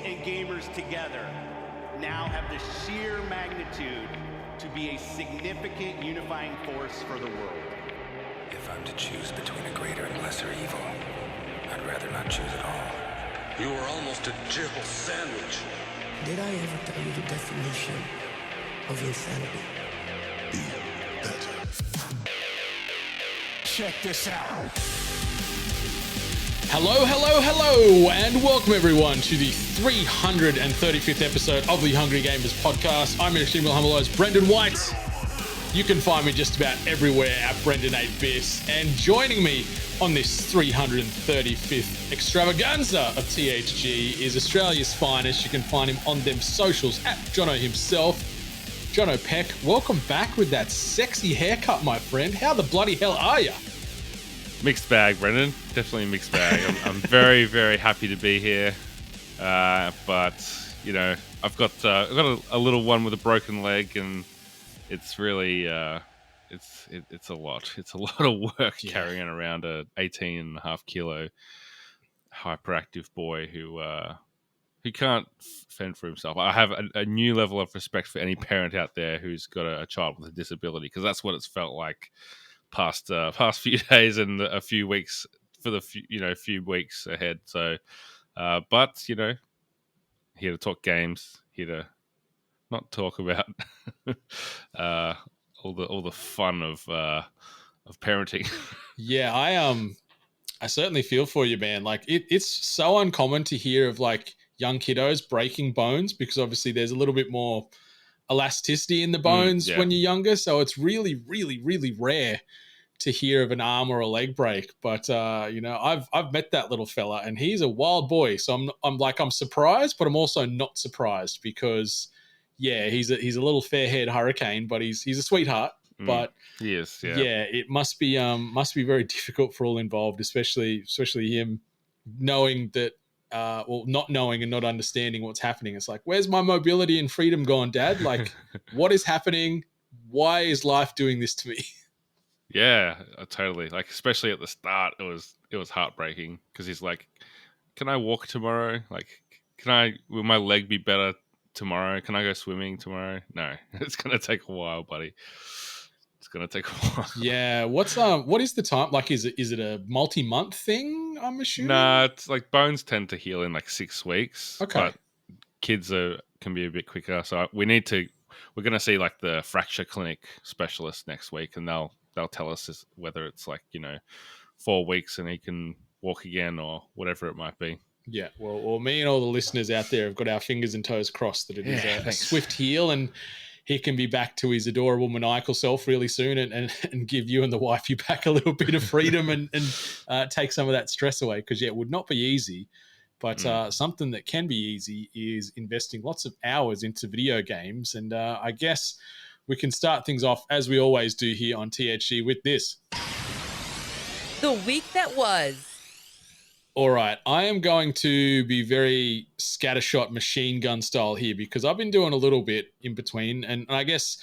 and gamers together now have the sheer magnitude to be a significant unifying force for the world. If I'm to choose between a greater and lesser evil, I'd rather not choose at all. You are almost a jibble sandwich. Did I ever tell you the definition of insanity? Be better. Check this out. Hello, and welcome everyone to the 335th episode of the Hungry Gamers podcast. I'm your extremely humble host, Brendan White. You can find me just about everywhere at Brendan8Bit, and joining me on this 335th extravaganza of THG is Australia's finest. You can find him on them socials at Jono himself. Jono Peck, welcome back with that sexy haircut, my friend. How the bloody hell are you? Mixed bag, Brendan. Definitely a mixed bag. I'm very, very happy to be here. But, you know, I've got a little one with a broken leg, and it's really, it's a lot. It's a lot of work carrying around a 18.5 kilo hyperactive boy who can't fend for himself. I have a new level of respect for any parent out there who's got a child with a disability, because that's what it's felt like past few days and a few weeks for the few weeks ahead. So, but here to talk games, here to not talk about all the fun of parenting. Yeah, I certainly feel for you, man. Like it's so uncommon to hear of like young kiddos breaking bones, because obviously there's a little bit more elasticity in the bones when you're younger. So it's really, really, really rare to hear of an arm or a leg break. But I've met that little fella, and he's a wild boy. So I'm surprised, but I'm also not surprised, because he's a little fair-haired hurricane, but he's a sweetheart. But yes, it must be very difficult for all involved, especially him knowing that. Not knowing and not understanding what's happening. It's like, where's my mobility and freedom gone, Dad? Like, what is happening? Why is life doing this to me? Yeah, totally. Like, especially at the start, it was heartbreaking, because he's like, "Can I walk tomorrow? Like, will my leg be better tomorrow? Can I go swimming tomorrow?" No, it's gonna take a while, buddy. It's gonna take a while. Yeah. What is the time? Like, is it a multi-month thing, I'm assuming? Nah, it's like bones tend to heal in like 6 weeks. Okay. But kids can be a bit quicker. So we're going to see like the fracture clinic specialist next week, and they'll tell us whether it's like, 4 weeks and he can walk again or whatever it might be. Yeah. Well, me and all the listeners out there have got our fingers and toes crossed that it is a swift heal, and he can be back to his adorable maniacal self really soon, and give you and the wifey back a little bit of freedom and take some of that stress away. Because it would not be easy, but something that can be easy is investing lots of hours into video games. And I guess we can start things off, as we always do here on THG, with this. The week that was. All right, I am going to be very scattershot machine gun style here, because I've been doing a little bit in between. And I guess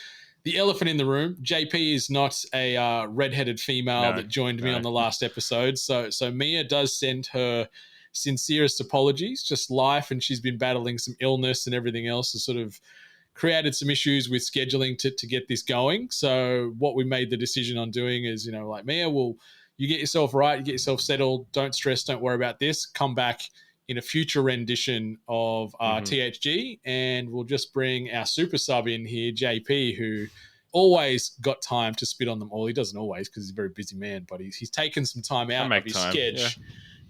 the elephant in the room, JP is not a redheaded female that joined me on the last episode. So Mia does send her sincerest apologies. Just life, and she's been battling some illness and everything else has sort of created some issues with scheduling to get this going. So what we made the decision on doing is, Mia, you get yourself right, you get yourself settled, don't stress, don't worry about this. Come back in a future rendition of THG, and we'll just bring our super sub in here, JP, who always got time to spit on them all. He doesn't always, because he's a very busy man, but he's taken some time out of his sketch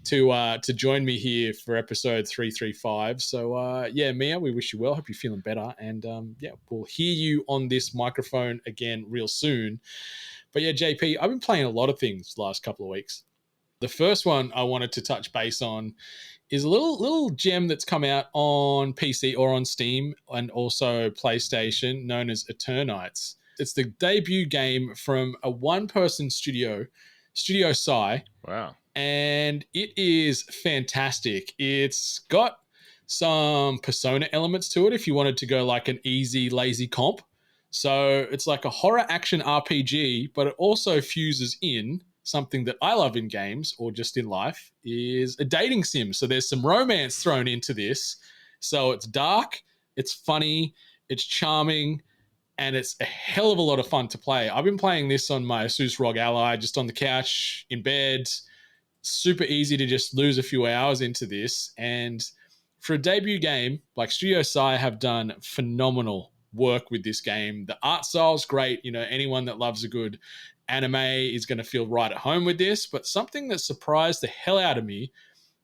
to join me here for episode 335. So, Mia, we wish you well. Hope you're feeling better. And, we'll hear you on this microphone again real soon. But yeah, JP, I've been playing a lot of things the last couple of weeks. The first one I wanted to touch base on is a little gem that's come out on PC or on Steam and also PlayStation, known as Eternites. It's the debut game from a one-person studio, Studio Psy. Wow. And it is fantastic. It's got some Persona elements to it if you wanted to go like an easy, lazy comp. So it's like a horror action RPG, but it also fuses in something that I love in games or just in life, is a dating sim. So there's some romance thrown into this, So it's dark, it's funny, it's charming, and it's a hell of a lot of fun to play. I've been playing this on my Asus ROG Ally, just on the couch, in bed. Super easy to just lose a few hours into this. And for a debut game, like Studio Sai have done phenomenal work with this game. The art style is great. You know, anyone that loves a good anime is going to feel right at home with this. But something that surprised the hell out of me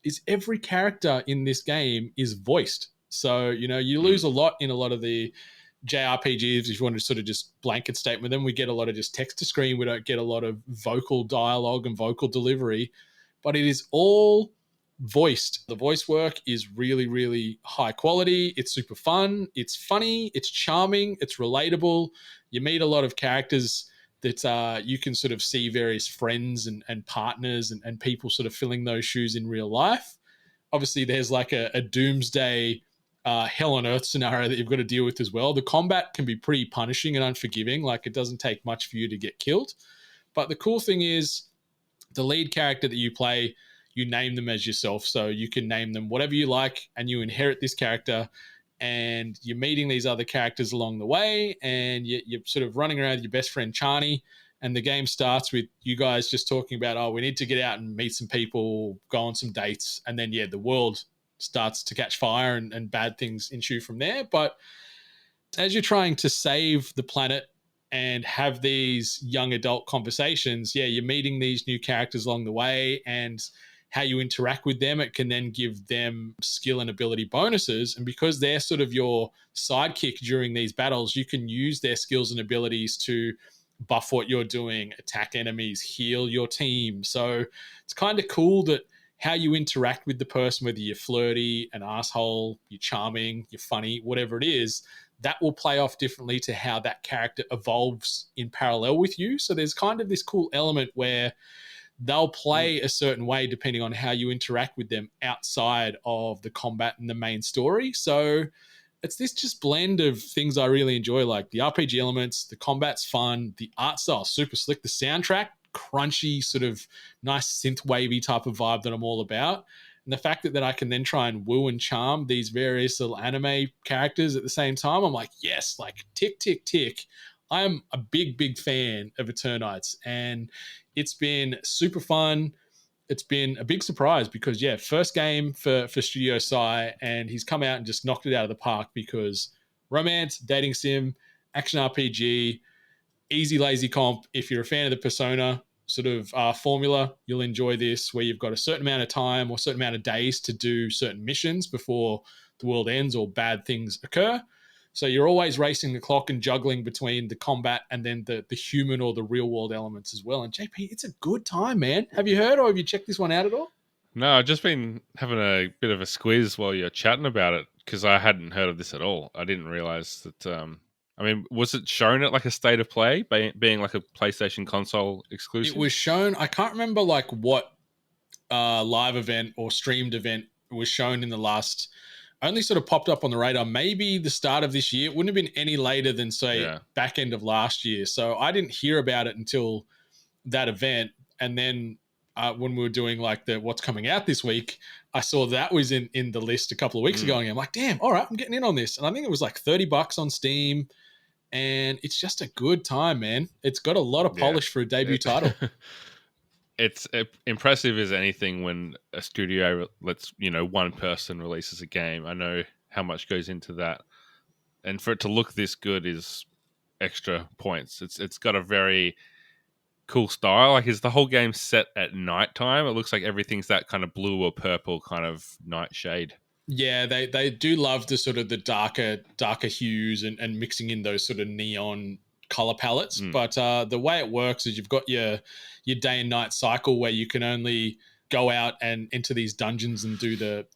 is every character in this game is voiced. So, you know, you lose a lot in a lot of the JRPGs if you want to sort of just blanket statement them. We get a lot of just text to screen. We don't get a lot of vocal dialogue and vocal delivery, but it is all voiced. The voice work is really, really high quality. It's super fun. It's funny. It's charming. It's relatable. You meet a lot of characters that you can sort of see various friends and partners and people sort of filling those shoes in real life. Obviously, there's like a doomsday hell on earth scenario that you've got to deal with as well. The combat can be pretty punishing and unforgiving. Like, it doesn't take much for you to get killed. But the cool thing is, the lead character that you play, you name them as yourself. So you can name them whatever you like, and you inherit this character, and you're meeting these other characters along the way, and you're sort of running around with your best friend Chani, and the game starts with you guys just talking about, oh, we need to get out and meet some people, go on some dates, and then, yeah, the world starts to catch fire and bad things ensue from there. But as you're trying to save the planet and have these young adult conversations, yeah, you're meeting these new characters along the way, and how you interact with them, it can then give them skill and ability bonuses. And because they're sort of your sidekick during these battles, you can use their skills and abilities to buff what you're doing, attack enemies, heal your team. So it's kind of cool that how you interact with the person, whether you're flirty, an asshole, you're charming, you're funny, whatever it is, that will play off differently to how that character evolves in parallel with you. So there's kind of this cool element where they'll play a certain way depending on how you interact with them outside of the combat and the main story. So it's this just blend of things I really enjoy, like the RPG elements, the combat's fun, the art style super slick, the soundtrack crunchy, sort of nice synth wavy type of vibe that I'm all about. And the fact that I can then try and woo and charm these various little anime characters at the same time, I'm like, yes, like tick, tick, tick. I am a big, big fan of Eternites, and it's been super fun. It's been a big surprise because, yeah, first game for Studio Sai, and he's come out and just knocked it out of the park because romance, dating sim, action RPG, easy, lazy comp. If you're a fan of the Persona sort of formula, you'll enjoy this, where you've got a certain amount of time or a certain amount of days to do certain missions before the world ends or bad things occur. So you're always racing the clock and juggling between the combat and then the human or the real world elements as well. And JP, it's a good time, man. Have you heard or have you checked this one out at all? No, I've just been having a bit of a squeeze while you're chatting about it because I hadn't heard of this at all. I didn't realize that. I mean, was it shown at like a state of play, being like a PlayStation console exclusive? It was shown. I can't remember like what live event or streamed event was shown in the last. Only sort of popped up on the radar maybe the start of this year. It wouldn't have been any later than, say, back end of last year. So I didn't hear about it until that event. And then when we were doing like the what's coming out this week, I saw that was in the list a couple of weeks ago. And I'm like, damn, all right, I'm getting in on this. And I think it was like $30 on Steam. And it's just a good time, man. It's got a lot of polish for a debut title. It's impressive as anything when a studio lets, one person releases a game. I know how much goes into that. And for it to look this good is extra points. It's got a very cool style. Like, is the whole game set at nighttime? It looks like everything's that kind of blue or purple kind of night shade. Yeah, they do love the sort of the darker hues and mixing in those sort of neon color palettes. But the way it works is you've got your day and night cycle where you can only go out and enter these dungeons and do the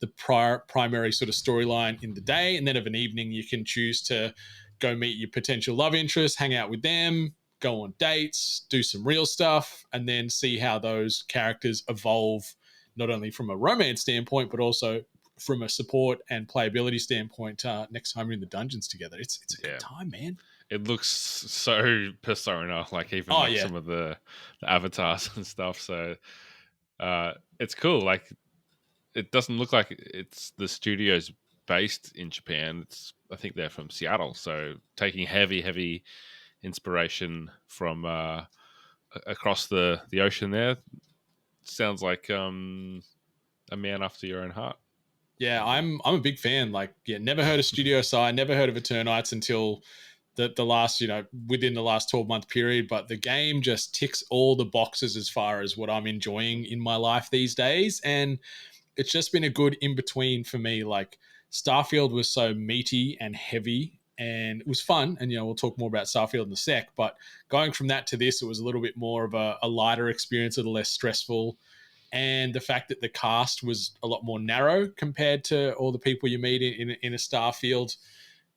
primary sort of storyline in the day, and then of an evening you can choose to go meet your potential love interest, hang out with them, go on dates, do some real stuff, and then see how those characters evolve, not only from a romance standpoint but also from a support and playability standpoint next time you're in the dungeons together. It's a good time, man. It looks so Persona, like even some of the avatars and stuff. So it's cool. Like, it doesn't look like it's the studio's based in Japan. I think they're from Seattle, so taking heavy inspiration from across the ocean there. Sounds like a man after your own heart. Yeah, I'm a big fan. Like, yeah, never heard of Studio Side, never heard of Eternites until the last, within the last 12-month period. But the game just ticks all the boxes as far as what I'm enjoying in my life these days. And it's just been a good in between for me. Like, Starfield was so meaty and heavy and it was fun. And, we'll talk more about Starfield in a sec. But going from that to this, it was a little bit more of a lighter experience, a little less stressful. And the fact that the cast was a lot more narrow compared to all the people you meet in a Starfield,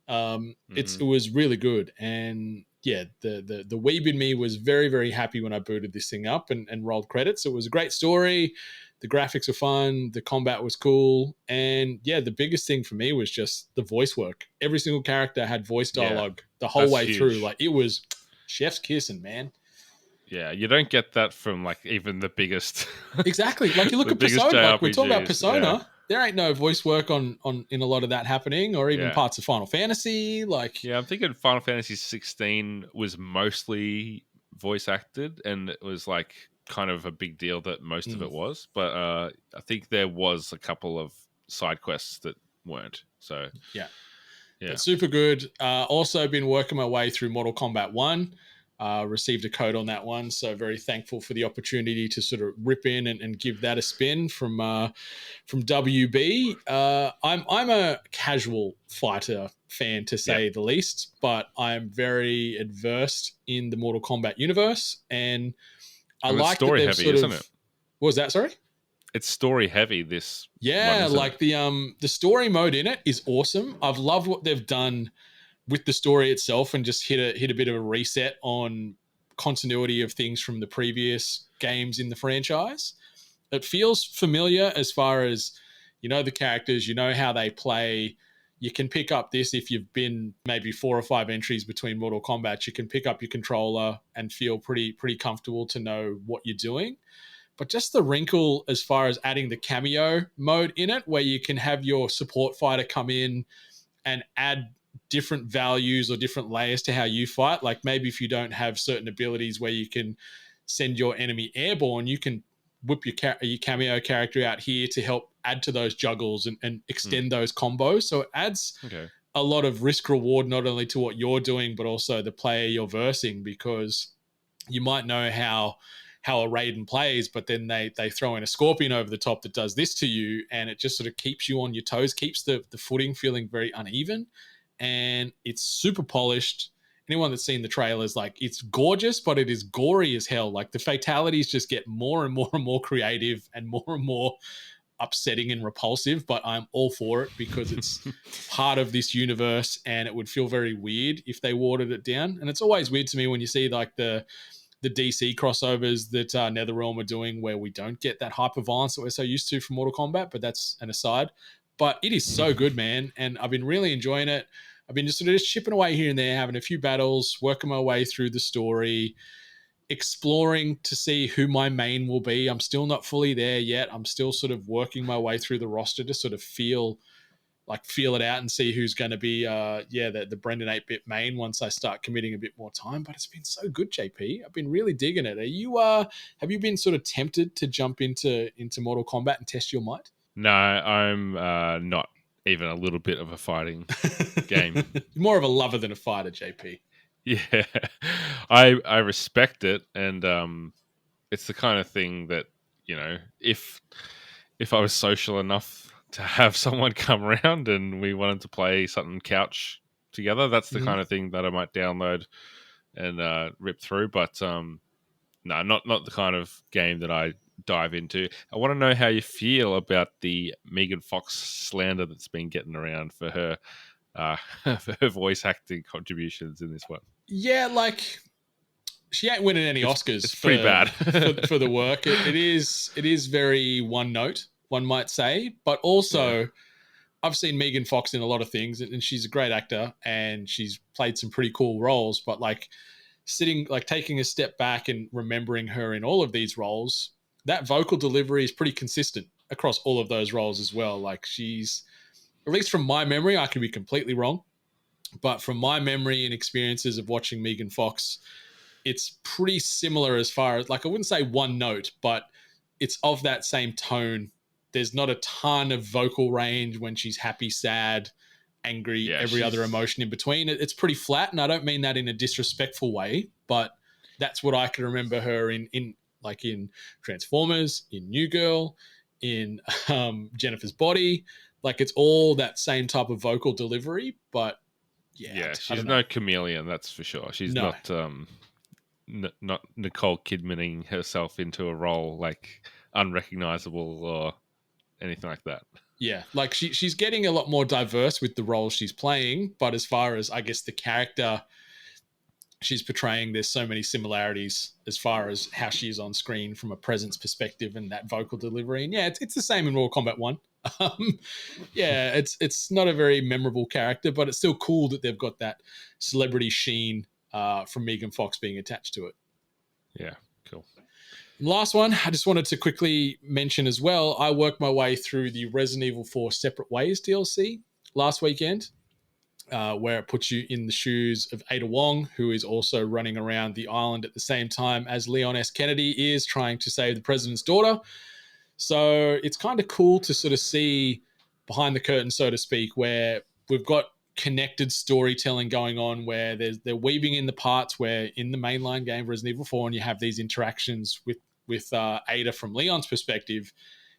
it was really good. And yeah, the weeb in me was very, very happy when I booted this thing up and rolled credits. It was a great story. The graphics were fun. The combat was cool. And yeah, the biggest thing for me was just the voice work. Every single character had voice dialogue the whole way through. Like, it was chef's kissing, man. Yeah, you don't get that from like even the biggest. Exactly. Like, you look at Persona. Like, we're talking about Persona. Yeah. There ain't no voice work on in a lot of that happening, or even parts of Final Fantasy. Like, yeah, I'm thinking Final Fantasy 16 was mostly voice acted, and it was like kind of a big deal that most of it was. But I think there was a couple of side quests that weren't. So yeah. But super good. Also been working my way through Mortal Kombat 1. Received a code on that one, so very thankful for the opportunity to sort of rip in and give that a spin from WB. I'm a casual fighter fan, to say the least, but I'm very adversed in the Mortal Kombat universe, and I like story that heavy, sort isn't of, it? What was that? Sorry. It's story heavy. This one, like it? The story mode in it is awesome. I've loved what they've done with the story itself, and just hit a bit of a reset on continuity of things from the previous games in the franchise. It feels familiar as far as, the characters, how they play. You can pick up this if you've been maybe 4 or 5 entries between Mortal Kombat. You can pick up your controller and feel pretty comfortable to know what you're doing. But just the wrinkle as far as adding the cameo mode in it, where you can have your support fighter come in and add different values or different layers to how you fight. Like, maybe if you don't have certain abilities where you can send your enemy airborne, you can whip your cameo character out here to help add to those juggles and extend those combos. So it adds a lot of risk reward, not only to what you're doing, but also the player you're versing, because you might know how a Raiden plays, but then they throw in a Scorpion over the top that does this to you, and it just sort of keeps you on your toes, keeps the footing feeling very uneven. And it's super polished. Anyone that's seen the trailers, like, it's gorgeous, but it is gory as hell. Like, the fatalities just get more and more and more creative and more upsetting and repulsive, but I'm all for it because it's part of this universe, and it would feel very weird if they watered it down. And it's always weird to me when you see like the DC crossovers that NetherRealm are doing, where we don't get that hyper violence that we're so used to from Mortal Kombat, but that's an aside. But it is so good, man, and I've been really enjoying it. I've been just sort of chipping away here and there, having a few battles, working my way through the story, exploring to see who my main will be. I'm still not fully there yet. I'm still sort of working my way through the roster to sort of feel it out and see who's going to be the Brendan 8-bit main once I start committing a bit more time. But it's been so good, JP. I've been really digging it. Are you have you been sort of tempted to jump into Mortal Kombat and test your might? No, I'm not even a little bit of a fighting game. More of a lover than a fighter, JP. Yeah, I respect it, and it's the kind of thing that, if I was social enough to have someone come around and we wanted to play something couch together, that's the kind of thing that I might download and rip through. But no, not the kind of game that I dive into. I want to know how you feel about the Megan Fox slander that's been getting around for her for her voice acting contributions in this one. Yeah, like, she ain't winning any Oscars. It's pretty bad for the work. It is very one note, one might say, but also I've seen Megan Fox in a lot of things, and she's a great actor, and she's played some pretty cool roles. But like, taking a step back and remembering her in all of these roles, that vocal delivery is pretty consistent across all of those roles as well. Like, she's at least from my memory, I could be completely wrong, but from my memory and experiences of watching Megan Fox, it's pretty similar as far as, like, I wouldn't say one note, but it's of that same tone. There's not a ton of vocal range when she's happy, sad, angry, every other emotion in between. It's pretty flat, and I don't mean that in a disrespectful way, but that's what I can remember her in like in Transformers, in New Girl, in Jennifer's Body. Like, it's all that same type of vocal delivery, but yeah, she's no chameleon, that's for sure. She's not not Nicole Kidmaning herself into a role like unrecognizable or anything like that. Yeah, like she's getting a lot more diverse with the roles she's playing, but as far as, I guess, the character she's portraying, there's so many similarities as far as how she is on screen from a presence perspective and that vocal delivery. And yeah, it's the same in Mortal Kombat 1. Yeah, it's not a very memorable character, but it's still cool that they've got that celebrity sheen from Megan Fox being attached to it. Yeah, cool. And last one, I just wanted to quickly mention as well, I worked my way through the Resident Evil 4 Separate Ways DLC last weekend, where it puts you in the shoes of Ada Wong, who is also running around the island at the same time as Leon S. Kennedy is trying to save the president's daughter. So it's kind of cool to sort of see behind the curtain, so to speak, where we've got connected storytelling going on, where they're weaving in the parts where in the mainline game Resident Evil 4, and you have these interactions with Ada from Leon's perspective,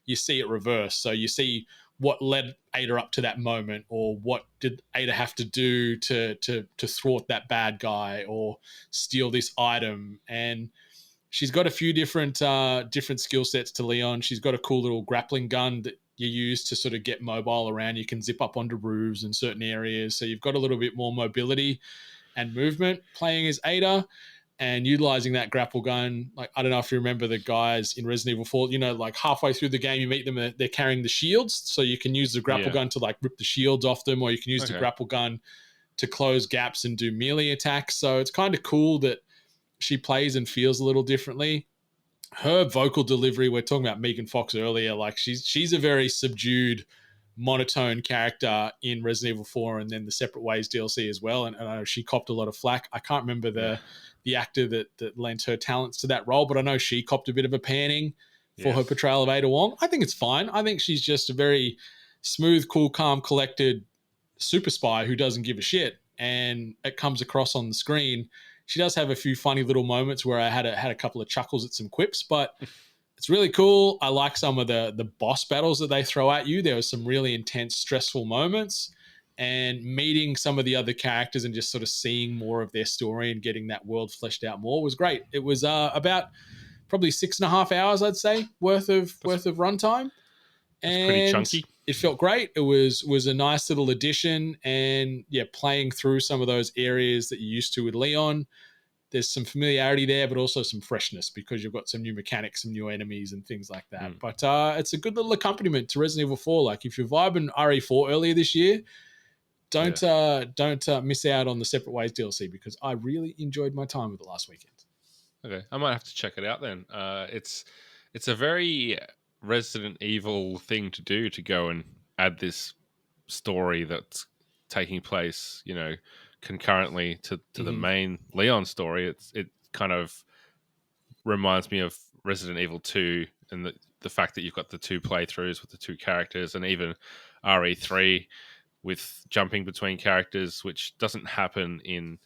you see it reverse. So you see what led Ada up to that moment, or what did Ada have to do to thwart that bad guy or steal this item. And she's got a few different skill sets to Leon. She's got a cool little grappling gun that you use to sort of get mobile around. You can zip up onto roofs in certain areas. So you've got a little bit more mobility and movement playing as Ada, and utilizing that grapple gun. Like, I don't know if you remember the guys in Resident Evil 4, like halfway through the game, you meet them, they're carrying the shields. So you can use the grapple gun to like rip the shields off them, or you can use the grapple gun to close gaps and do melee attacks. So it's kind of cool that she plays and feels a little differently. Her vocal delivery, we're talking about Megan Fox earlier, like she's a very subdued, monotone character in Resident Evil 4 and then the Separate Ways DLC as well. And I know she copped a lot of flack. I can't remember the actor that lent her talents to that role, but I know she copped a bit of a panning for her portrayal of Ada Wong. I think it's fine. I think she's just a very smooth, cool, calm, collected super spy who doesn't give a shit, and it comes across on the screen. She does have a few funny little moments where I had a couple of chuckles at some quips, but it's really cool. I like some of the boss battles that they throw at you. There were some really intense, stressful moments, and meeting some of the other characters and just sort of seeing more of their story and getting that world fleshed out more was great. It was about probably 6.5 hours, I'd say, worth of runtime. And pretty chunky. It felt great. It was a nice little addition, and yeah, playing through some of those areas that you're used to with Leon, there's some familiarity there, but also some freshness because you've got some new mechanics, some new enemies and things like that. But it's a good little accompaniment to Resident Evil 4. Like, if you're vibing RE4 earlier this year, don't miss out on the Separate Ways DLC, because I really enjoyed my time with it last weekend. Okay, I might have to check it out then. It's a very Resident Evil thing to do, to go and add this story that's taking place, concurrently to the main Leon story. It kind of reminds me of Resident Evil 2 and the fact that you've got the two playthroughs with the two characters, and even RE3 with jumping between characters, which doesn't happen in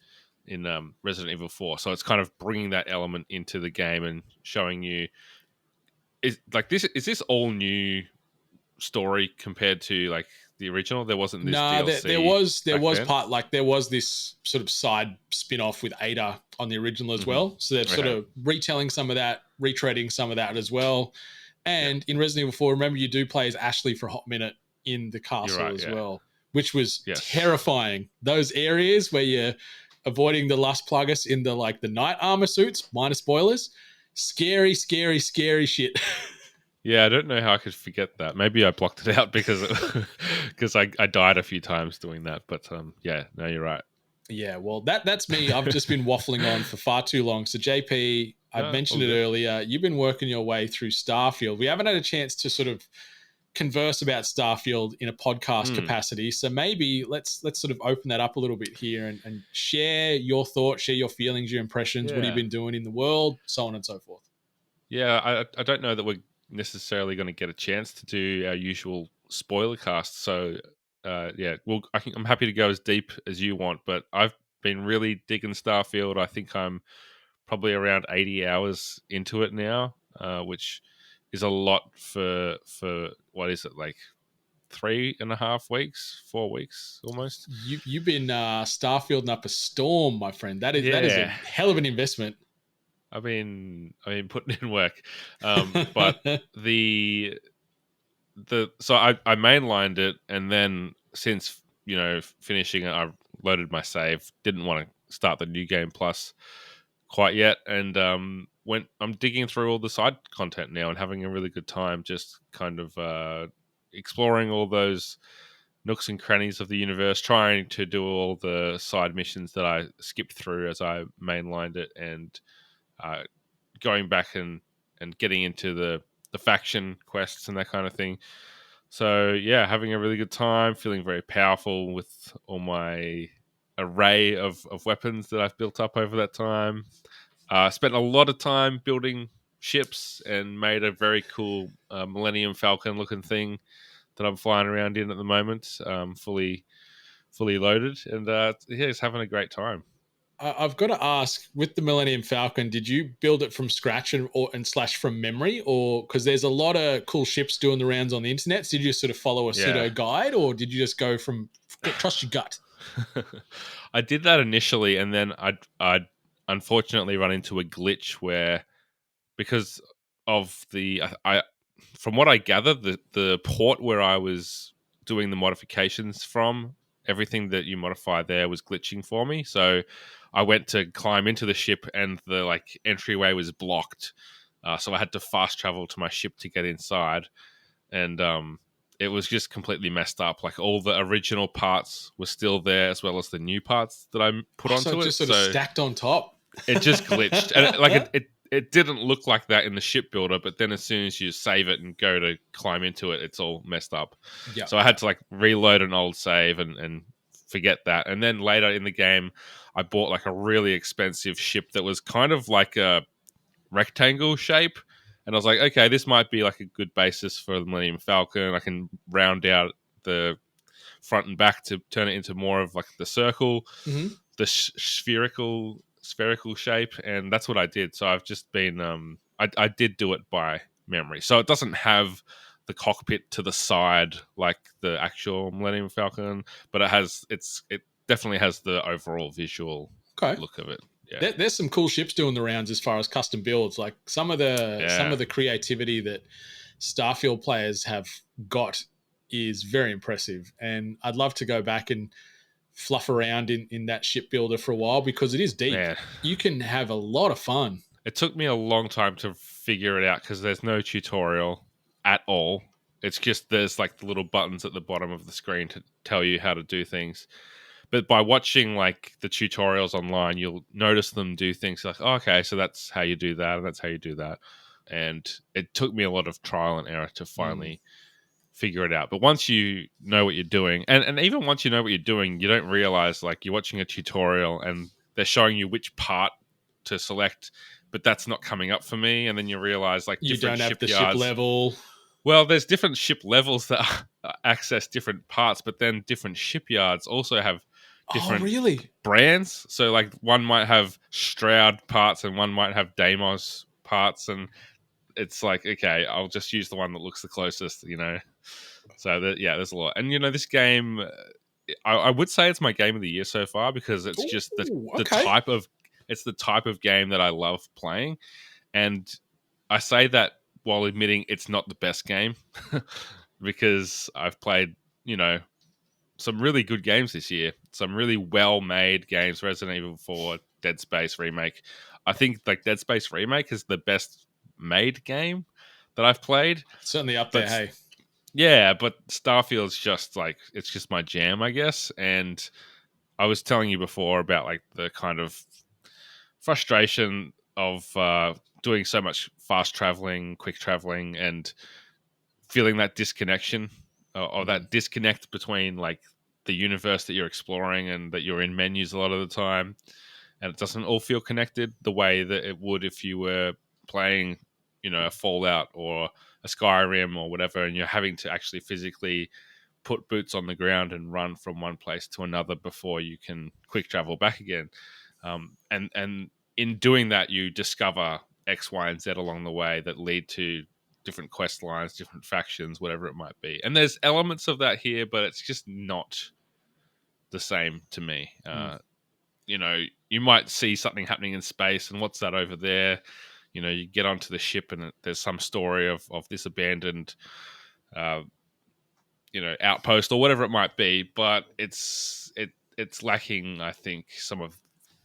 Resident Evil 4. So it's kind of bringing that element into the game and showing you, is this all new story compared to like the original? There wasn't this DLC. there was part, like there was this sort of side spin-off with Ada on the original as well. So they're sort of retelling some of that, retreading some of that as well. And in Resident Evil 4, remember, you do play as Ashley for a hot minute in the castle well, which was terrifying. Those areas where you're avoiding the Lust Plagueis in the night armor suits, minor spoilers, scary shit. Yeah, I don't know how I could forget that. Maybe I blocked it out because I died a few times doing that. But no, you're right. Yeah, well, that's me. I've just been waffling on for far too long. So JP, I mentioned it earlier. You've been working your way through Starfield. We haven't had a chance to sort of converse about Starfield in a podcast capacity. So maybe let's sort of open that up a little bit here and share your thoughts, share your feelings, your impressions, what have you been doing in the world, so on and so forth. Yeah, I don't know that we're necessarily going to get a chance to do our usual spoiler cast. So, well, I'm happy to go as deep as you want, but I've been really digging Starfield. I think I'm probably around 80 hours into it now, which is a lot for what is it, like 3.5 weeks, 4 weeks almost. You've been Starfielding up a storm, my friend. That is a Yeah. hell of an investment. I mean, putting in work, but so I mainlined it, and then since finishing it, I loaded my save. Didn't want to start the new game plus quite yet, and I'm digging through all the side content now and having a really good time, just kind of exploring all those nooks and crannies of the universe, trying to do all the side missions that I skipped through as I mainlined it, and going back and getting into the faction quests and that kind of thing. So yeah, having a really good time, feeling very powerful with all my array of weapons that I've built up over that time. Spent a lot of time building ships and made a very cool Millennium Falcon looking thing that I'm flying around in at the moment, fully loaded, and it's having a great time. I've got to ask, with the Millennium Falcon, did you build it from scratch and slash from memory, or because there's a lot of cool ships doing the rounds on the internet? So did you sort of follow a pseudo guide, or did you just go from trust your gut? I did that initially, and then I'd unfortunately run into a glitch where, because of I from what I gathered, the port where I was doing the modifications from, everything that you modify there was glitching for me. So I went to climb into the ship, and the entryway was blocked. So I had to fast travel to my ship to get inside, and it was just completely messed up. Like, all the original parts were still there, as well as the new parts that I put onto so it. Just sort of stacked on top. It just glitched, and it didn't look like that in the ship builder. But then, as soon as you save it and go to climb into it, it's all messed up. Yeah. So I had to reload an old save and forget that. And then later in the game, I bought a really expensive ship that was kind of like a rectangle shape. And I was like, okay, this might be a good basis for the Millennium Falcon. I can round out the front and back to turn it into more of the circle, the spherical shape, and that's what I did. So I've just been, I did do it by memory. So it doesn't have the cockpit to the side like the actual Millennium Falcon, but it definitely has the overall visual look of it. Yeah. There's some cool ships doing the rounds as far as custom builds. Like some of the creativity that Starfield players have got is very impressive, and I'd love to go back and fluff around in that ship builder for a while, because it is deep. Man. You can have a lot of fun. It took me a long time to figure it out, because there's no tutorial at all. It's just there's the little buttons at the bottom of the screen to tell you how to do things. But by watching the tutorials online, you'll notice them do things like, oh, okay, so that's how you do that, and that's how you do that. And it took me a lot of trial and error to finally figure it out. But once you know what you're doing, and even once you know what you're doing, you don't realize you're watching a tutorial and they're showing you which part to select, but that's not coming up for me. And then you realize you don't have the ship level. Well, there's different ship levels that access different parts, but then different shipyards also have different brands. So one might have Stroud parts and one might have Deimos parts, and it's okay, I'll just use the one that looks the closest, So there's a lot. And this game, I would say it's my game of the year so far, because it's just the type of game that I love playing. And I say that while admitting it's not the best game, because I've played, some really good games this year, some really well-made games. Resident Evil 4, Dead Space Remake. I think Dead Space Remake is the best made game that I've played. Certainly up there, hey. Yeah, but Starfield's just it's just my jam, I guess. And I was telling you before about the kind of frustration of doing so much fast traveling, quick traveling, and feeling that disconnection or that disconnect between like the universe that you're exploring and that you're in menus a lot of the time, and it doesn't all feel connected the way that it would if you were playing, a Fallout or a Skyrim or whatever, and you're having to actually physically put boots on the ground and run from one place to another before you can quick travel back again. And in doing that, you discover X, Y, and Z along the way that lead to different quest lines, different factions, whatever it might be. And there's elements of that here, but it's just not the same to me. You might see something happening in space, and what's that over there? You get onto the ship, and there's some story of this abandoned, outpost or whatever it might be. But it's lacking, I think, some of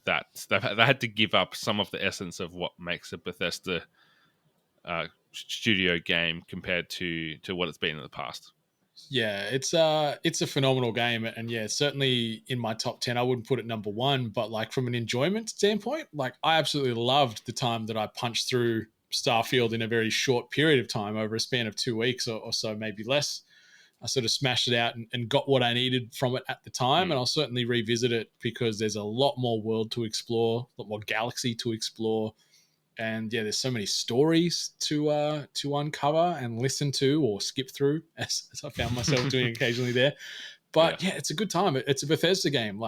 that. They had to give up some of the essence of what makes a Bethesda studio game compared to what it's been in the past. Yeah, it's a phenomenal game, and yeah, certainly in my top 10. I wouldn't put it number one, but like from an enjoyment standpoint, like I absolutely loved the time that I punched through Starfield in a very short period of time, over a span of 2 weeks or so, maybe less. I sort of smashed it out and got what I needed from it at the time, and I'll certainly revisit it because there's a lot more world to explore, a lot more galaxy to explore. And yeah, there's so many stories to uncover and listen to or skip through, as I found myself doing occasionally there. But yeah, it's a good time. It's a Bethesda game,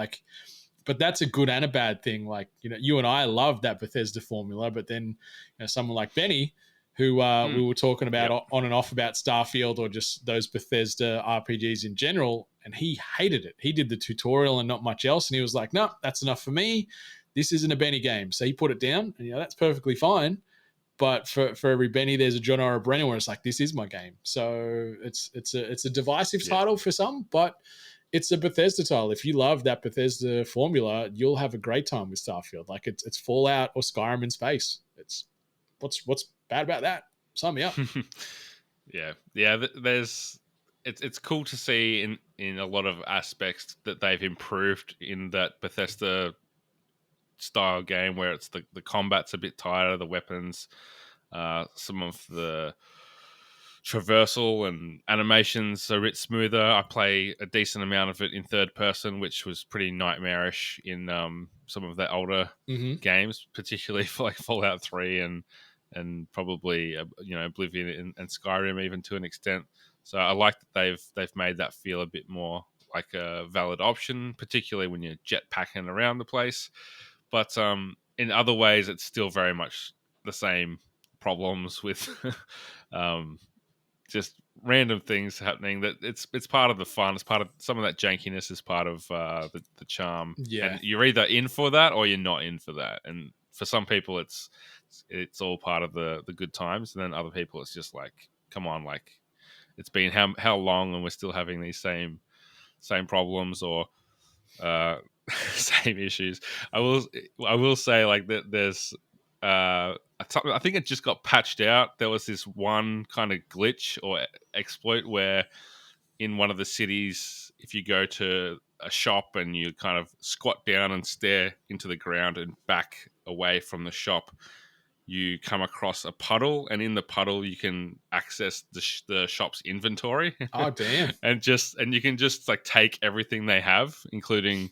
but that's a good and a bad thing. Like, you and I love that Bethesda formula, but then someone like Benny, who we were talking about on and off about Starfield or just those Bethesda RPGs in general, and he hated it. He did the tutorial and not much else, and he was like, "No, that's enough for me. This isn't a Benny game." So he put it down, and that's perfectly fine. But for every Benny, there's a John or a Brennan where it's like, this is my game. So it's a divisive title for some, but it's a Bethesda title. If you love that Bethesda formula, you'll have a great time with Starfield. Like it's Fallout or Skyrim in space. It's what's bad about that? Sign me up. yeah. It's cool to see in a lot of aspects that they've improved in that Bethesda style game, where it's the combat's a bit tighter, the weapons, some of the traversal and animations are a bit smoother. I play a decent amount of it in third person, which was pretty nightmarish in some of the older games, particularly for like Fallout 3 and probably Oblivion and Skyrim even to an extent. So I like that they've made that feel a bit more like a valid option, particularly when you're jetpacking around the place. But in other ways, it's still very much the same problems with just random things happening. That it's part of the fun. It's part of some of that jankiness is part of the charm. Yeah, and you're either in for that or you're not in for that. And for some people, it's all part of the good times, and then other people, it's just like, come on, like it's been how long, and we're still having these same problems or same issues. I will say, like, that there's I think it just got patched out. There was this one kind of glitch or exploit where in one of the cities, if you go to a shop and you kind of squat down and stare into the ground and back away from the shop, you come across a puddle, and in the puddle you can access the shop's inventory. Oh damn! and you can just like take everything they have, including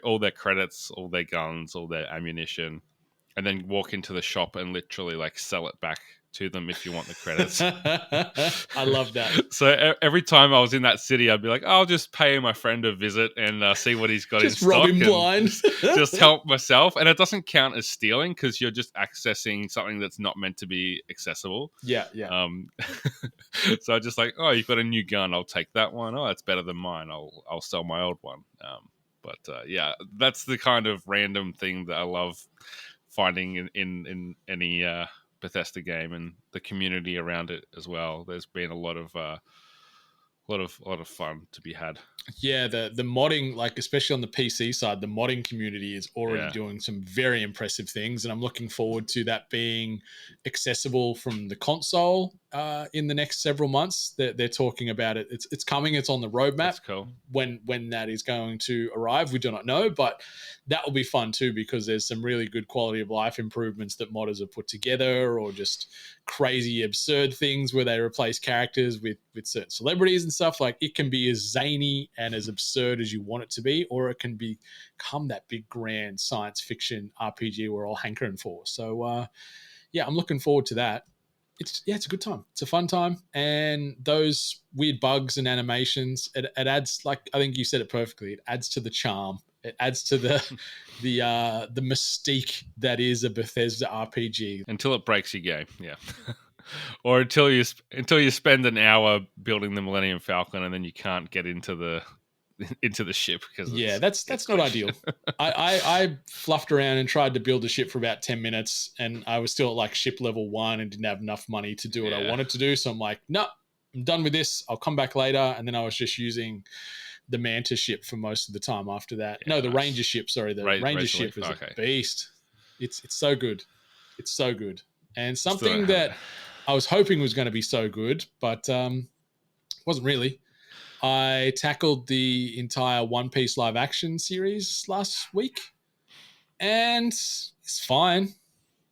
all their credits, all their guns, all their ammunition, and then walk into the shop and literally like sell it back to them if you want the credits. I love that. So every time I was in that city, I'd be like, I'll just pay my friend a visit and see what he's got just in stock. Rob him blind. Just help myself. And it doesn't count as stealing because you're just accessing something that's not meant to be accessible. Yeah. So I just like, oh, you've got a new gun. I'll take that one. Oh, it's better than mine. I'll sell my old one. But yeah, that's the kind of random thing that I love finding in any Bethesda game, and the community around it as well. There's been a lot of fun to be had. Yeah, the modding, like especially on the PC side, the modding community is already doing some very impressive things, and I'm looking forward to that being accessible from the console in the next several months. They're talking about it. It's coming. It's on the roadmap. That's cool. When that is going to arrive, we do not know, but that will be fun too, because there's some really good quality of life improvements that modders have put together, or just crazy absurd things where they replace characters with certain celebrities and stuff. Like, it can be as zany and as absurd as you want it to be, or it can become that big grand science fiction RPG we're all hankering for. So yeah, I'm looking forward to that. It's a good time. It's a fun time, and those weird bugs and animations, it adds, like, I think you said it perfectly. It adds to the charm. It adds to the mystique that is a Bethesda RPG. Until it breaks your game, yeah. Or until you spend an hour building the Millennium Falcon and then you can't get into the ship because that's not ideal. I fluffed around and tried to build a ship for about 10 minutes, and I was still at like ship level 1 and didn't have enough money to do what I wanted to do. So I'm like, no, I'm done with this. I'll come back later. And then I was just using the Manta ship for most of the time after that. No, the Ranger ship. Sorry, the Ranger ship is a beast. It's so good. It's so good. And something that I was hoping was going to be so good, but wasn't really. I tackled the entire One Piece live action series last week, and it's fine.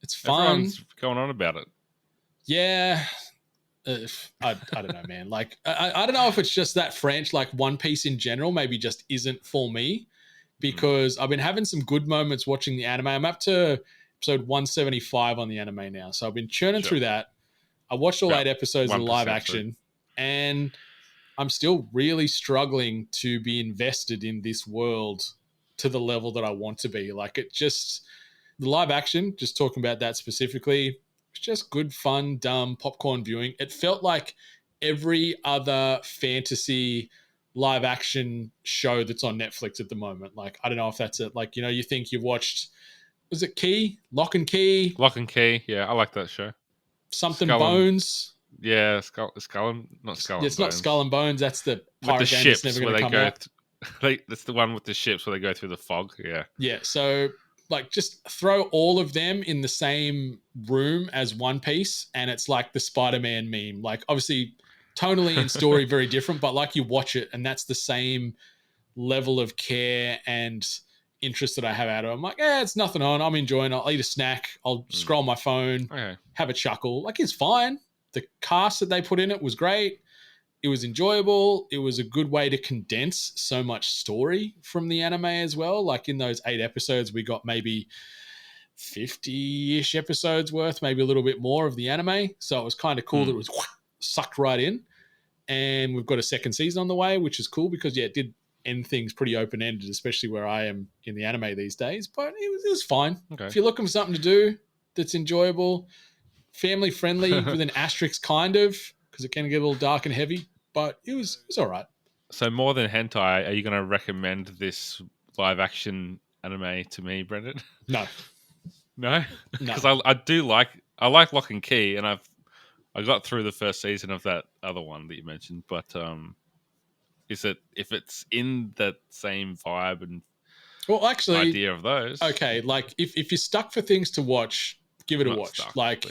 It's fine. Everyone's going on about it. Yeah. I don't know, man. Like, I don't know if it's just that French, like One Piece in general, maybe just isn't for me, because I've been having some good moments watching the anime. I'm up to episode 175 on the anime now. So I've been churning through that. I watched all 8 episodes of live action, and I'm still really struggling to be invested in this world to the level that I want to be. Like, the live action, just talking about that specifically, it's just good, fun, dumb popcorn viewing. It felt like every other fantasy live action show that's on Netflix at the moment. Like, I don't know if that's it. Like, you think you've watched, was it Key? Lock and Key? Lock and Key. Yeah, I like that show. Something Bones. Yeah, Skull and Bones. It's not Skull and Bones. That's the pirate with the game ships that's never where going to they come go. out. That's the one with the ships where they go through the fog. Yeah. Yeah. So, like, just throw all of them in the same room as One Piece, and it's like the Spider-Man meme. Like, obviously, tonally and story very different, but like, you watch it, and that's the same level of care and interest that I have out of it. I'm like, it's nothing on. I'm enjoying it. I'll eat a snack. I'll scroll my phone, have a chuckle. Like, it's fine. The cast that they put in it was great. It was enjoyable. It was a good way to condense so much story from the anime as well. Like, in those 8 episodes, we got maybe 50-ish episodes worth, maybe a little bit more of the anime. So it was kind of cool that it was sucked right in. And we've got a second season on the way, which is cool because, it did end things pretty open-ended, especially where I am in the anime these days. But it was fine. Okay. If you're looking for something to do that's enjoyable, family-friendly with an asterisk, kind of, because it can get a little dark and heavy, but it was all right. So, more than hentai, are you going to recommend this live-action anime to me, Brendan? No. No? Because I like Lock and Key, and I got through the first season of that other one that you mentioned, but if it's in that same vibe and idea of those, okay, like, if you're stuck for things to watch, give it a watch. Stuck, like,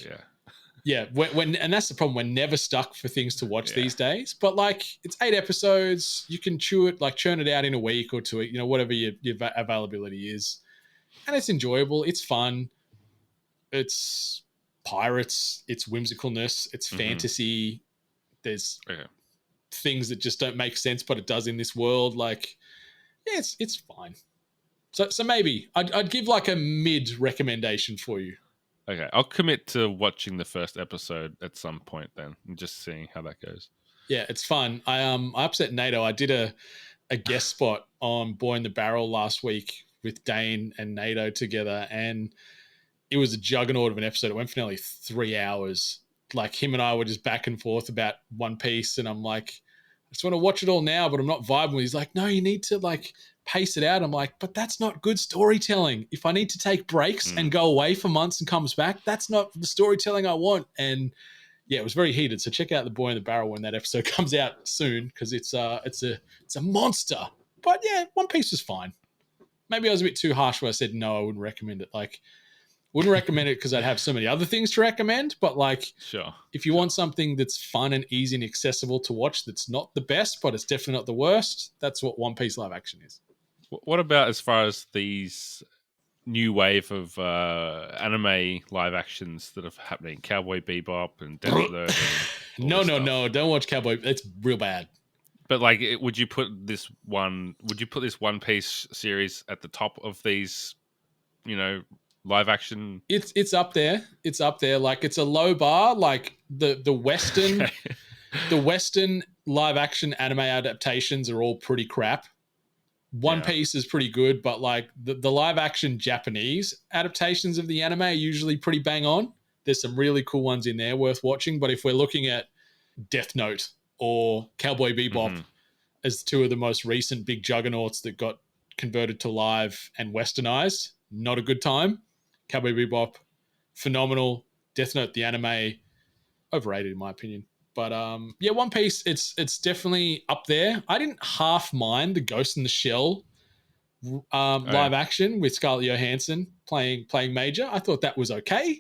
when and that's the problem. We're never stuck for things to watch these days. But, like, it's 8 episodes. You can churn it out in a week or 2, whatever your availability is, and it's enjoyable. It's fun. It's pirates. It's whimsicalness. It's fantasy. There's things that just don't make sense, but it does in this world. Like, it's fine. So maybe I'd give like a mid recommendation for you. Okay, I'll commit to watching the first episode at some point then, and just seeing how that goes. Yeah, it's fun. I upset NATO. I did a guest spot on Boy in the Barrel last week with Dane and NATO together, and it was a juggernaut of an episode. It went for nearly 3 hours. Like, him and I were just back and forth about One Piece, and I'm like, I just want to watch it all now, but I'm not vibing with it. He's like, no, you need to, like, pace it out. I'm like, but that's not good storytelling. If I need to take breaks and go away for months and comes back, that's not the storytelling I want. And yeah, it was very heated. So check out the Boy in the Barrel when that episode comes out soon, because it's a monster. But yeah, One Piece was fine. Maybe I was a bit too harsh when I said no, I wouldn't recommend it. Like, Wouldn't recommend it because I'd have so many other things to recommend. But like, Sure. if you want something that's fun and easy and accessible to watch, that's not the best, but it's definitely not the worst, that's what One Piece live action is. What about as far as these new wave of anime live actions that are happening? Cowboy Bebop and Death Note. And all this stuff. No. Don't watch Cowboy. It's real bad. But like, would you put this One Piece series at the top of these, live action? It's up there. It's up there. Like, it's a low bar. Like the Western Okay. the Western live action anime adaptations are all pretty crap. One Piece is pretty good, but like the live action Japanese adaptations of the anime are usually pretty bang on. There's some really cool ones in there worth watching. But if we're looking at Death Note or Cowboy Bebop as two of the most recent big juggernauts that got converted to live and westernized, not a good time. Cowboy Bebop, phenomenal. Death Note, the anime, overrated in my opinion. But One Piece, it's definitely up there. I didn't half mind the Ghost in the Shell live action with Scarlett Johansson playing Major. I thought that was okay.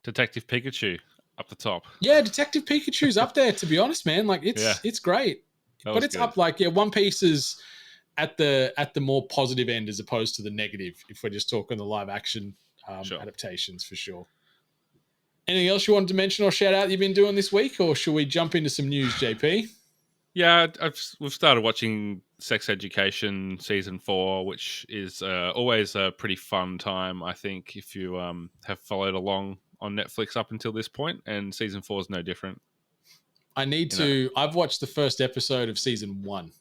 Detective Pikachu up the top. Yeah, Detective Pikachu's up there, to be honest, man. Like it's great. But it's good. up like, One Piece is at the more positive end as opposed to the negative, if we're just talking the live action adaptations for sure. Anything else you wanted to mention or shout out you've been doing this week, or should we jump into some news, JP? Yeah, we've started watching Sex Education season 4, which is always a pretty fun time, I think, if you have followed along on Netflix up until this point, and season 4 is no different. I need to. I've watched the first episode of season 1.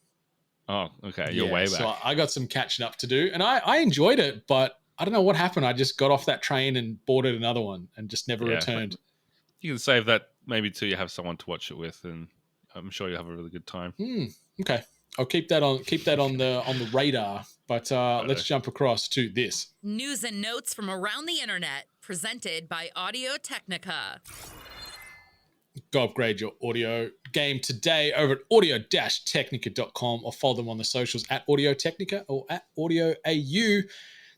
Oh, okay. You're way back. So I got some catching up to do, and I enjoyed it, but I don't know what happened. I just got off that train and boarded another one and just never returned. You can save that maybe till you have someone to watch it with, and I'm sure you'll have a really good time. Okay. I'll keep that on the radar. But let's jump across to this. News and notes from around the internet, presented by Audio Technica. Go upgrade your audio game today over at audio-technica.com or follow them on the socials at Audio Technica or at Audio AU.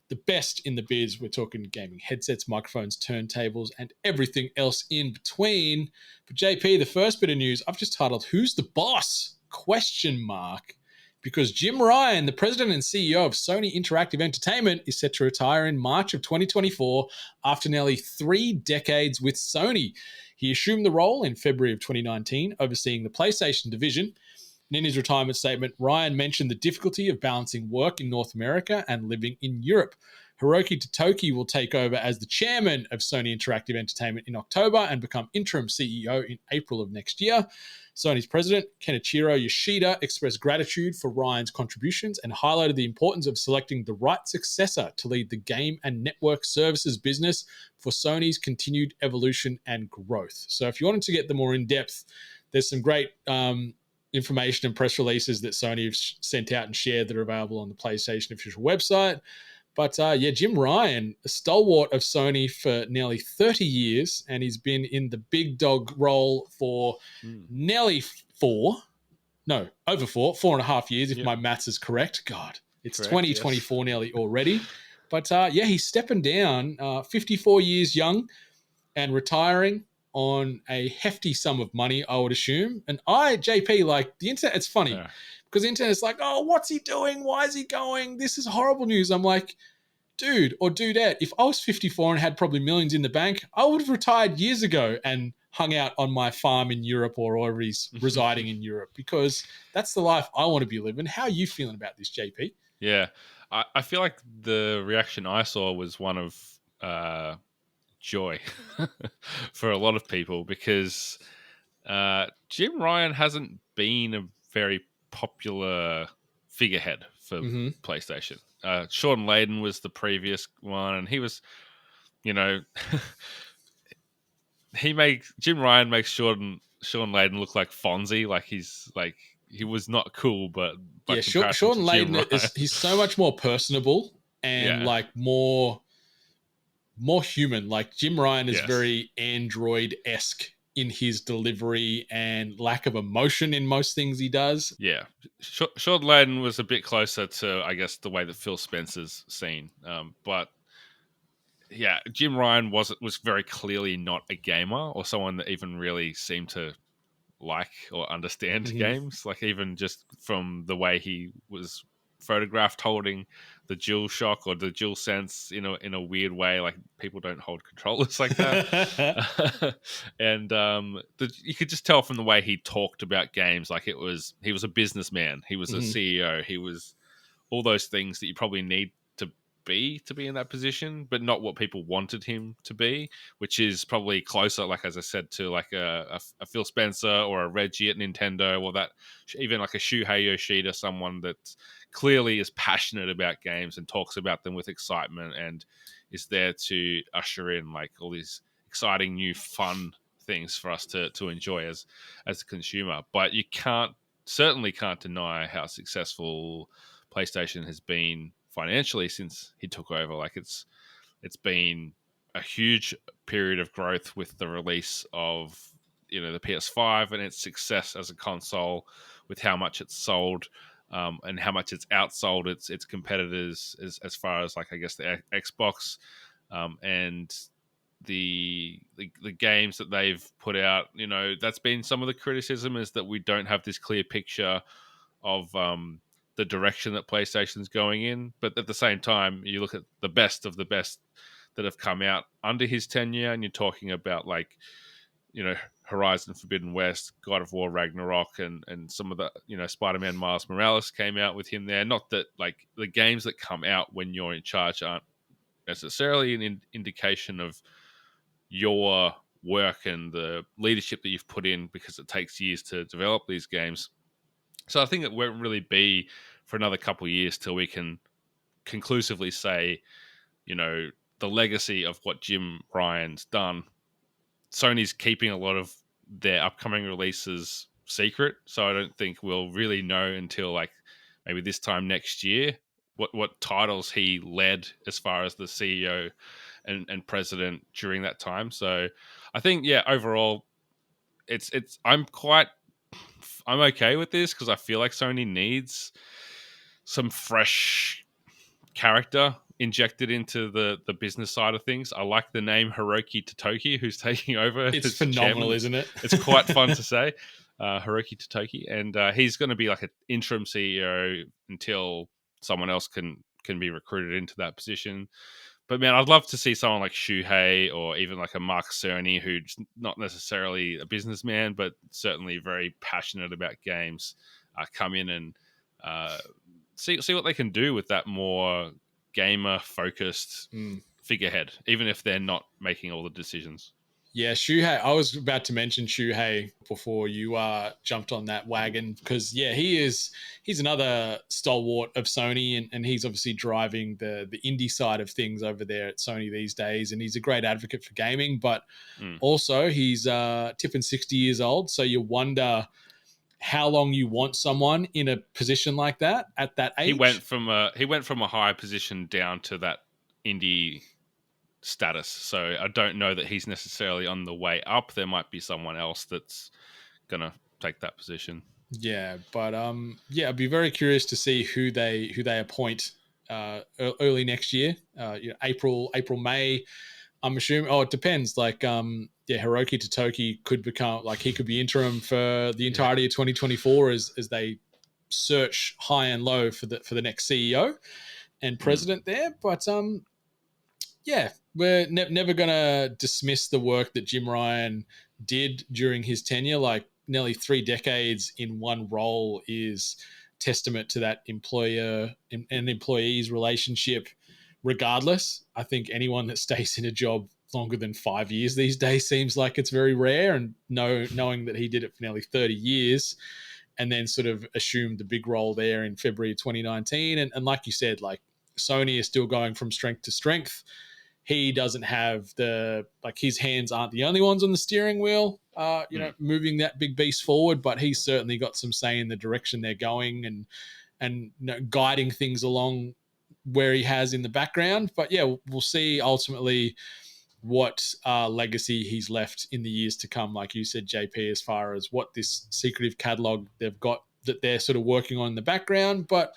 The best in the biz. We're talking gaming headsets, microphones, turntables, and everything else in between. But JP, the first bit of news, I've just titled, Who's the Boss? ? Because Jim Ryan, the president and CEO of Sony Interactive Entertainment, is set to retire in March of 2024 after nearly 3 decades with Sony. He assumed the role in February of 2019, overseeing the PlayStation division. And in his retirement statement, Ryan mentioned the difficulty of balancing work in North America and living in Europe. Hiroki Totoki will take over as the chairman of Sony Interactive Entertainment in October and become interim CEO in April of next year. Sony's president, Kenichiro Yoshida, expressed gratitude for Ryan's contributions and highlighted the importance of selecting the right successor to lead the game and network services business for Sony's continued evolution and growth. So if you wanted to get the more in-depth, there's some great information and press releases that Sony have sent out and shared that are available on the PlayStation official website. But Jim Ryan, a stalwart of Sony for nearly 30 years, and he's been in the big dog role for nearly over 4.5 years, if my maths is correct. God, it's correct, 2024 nearly already. But he's stepping down, 54 years young and retiring on a hefty sum of money, I would assume. And JP, like the internet, it's funny because the internet's like, oh, what's he doing? Why is he going? This is horrible news. I'm like, dude or dudette, if I was 54 and had probably millions in the bank, I would have retired years ago and hung out on my farm in Europe or wherever he's residing in Europe, because that's the life I want to be living. How are you feeling about this, JP? Yeah, I feel like the reaction I saw was one of joy for a lot of people, because Jim Ryan hasn't been a very popular figurehead for PlayStation. Sean Layden was the previous one, and he was, Jim Ryan makes Sean Layden look like Fonzie, like he was not cool, but Sean Layden he's so much more personable and like more human. Like Jim Ryan is very Android-esque in his delivery and lack of emotion in most things he does. Yeah. Sean Layden was a bit closer to, I guess, the way that Phil Spencer's seen. But yeah, Jim Ryan was very clearly not a gamer or someone that even really seemed to like or understand games. Like even just from the way he was photographed holding the Dual Shock or the Dual Sense in a weird way, like people don't hold controllers like that. And you could just tell from the way he talked about games, like he was a businessman, he was a CEO, he was all those things that you probably need to be in that position, but not what people wanted him to be, which is probably closer, like as I said, to like a Phil Spencer or a Reggie at Nintendo, or that even like a Shuhei Yoshida, someone that clearly is passionate about games and talks about them with excitement and is there to usher in like all these exciting new fun things for us to enjoy as a consumer. But you certainly can't deny how successful PlayStation has been financially since he took over. Like it's been a huge period of growth with the release of the PS5 and its success as a console, with how much it's sold and how much it's outsold its competitors as far as like I guess the Xbox and the games that they've put out. That's been some of the criticism, is that we don't have this clear picture of the direction that PlayStation's going in. But at the same time, you look at the best of the best that have come out under his tenure, and you're talking about like, Horizon Forbidden West, God of War Ragnarok, and some of the, Spider-Man Miles Morales came out with him there. Not that like the games that come out when you're in charge aren't necessarily an indication of your work and the leadership that you've put in, because it takes years to develop these games. So I think it won't really be for another couple of years till we can conclusively say, the legacy of what Jim Ryan's done. Sony's keeping a lot of their upcoming releases secret, so I don't think we'll really know until like maybe this time next year what titles he led as far as the CEO and president during that time. So I think, yeah, overall it's I'm okay with this, because I feel like Sony needs some fresh character injected into the business side of things. I like the name Hiroki Totoki, who's taking over. It's as phenomenal, chairman. isn't it? It's quite fun to say. Hiroki Totoki, and he's going to be like an interim CEO until someone else can be recruited into that position. But man, I'd love to see someone like Shuhei, or even like a Mark Cerny, who's not necessarily a businessman, but certainly very passionate about games, come in and see what they can do with that more gamer focused figurehead, even if they're not making all the decisions. Yeah, Shuhei. I was about to mention Shuhei before you jumped on that wagon, because yeah, he's another stalwart of Sony, and he's obviously driving the indie side of things over there at Sony these days, and he's a great advocate for gaming, but also he's tipping 60 years old, so you wonder how long you want someone in a position like that at that age. He went from a high position down to that indie status, so I don't know that he's necessarily on the way up. There might be someone else that's gonna take that position. Yeah, but yeah, I'd be very curious to see who they appoint early next year. April, May. I'm assuming. Oh, it depends. Like, yeah, Hiroki Totoki could become like he could be interim for the entirety of 2024 as they search high and low for the next CEO and president there. But yeah, we're never gonna dismiss the work that Jim Ryan did during his tenure. Like nearly 3 decades in one role is testament to that employer and employees relationship. Regardless, I think anyone that stays in a job longer than 5 years these days seems like it's very rare. And knowing that he did it for nearly 30 years and then sort of assumed the big role there in February 2019. And like you said, like Sony is still going from strength to strength. He doesn't have his hands aren't the only ones on the steering wheel, moving that big beast forward, but he's certainly got some say in the direction they're going and guiding things along where he has in the background. But yeah, we'll see ultimately what legacy he's left in the years to come, like you said, JP, as far as what this secretive catalog they've got that they're sort of working on in the background. But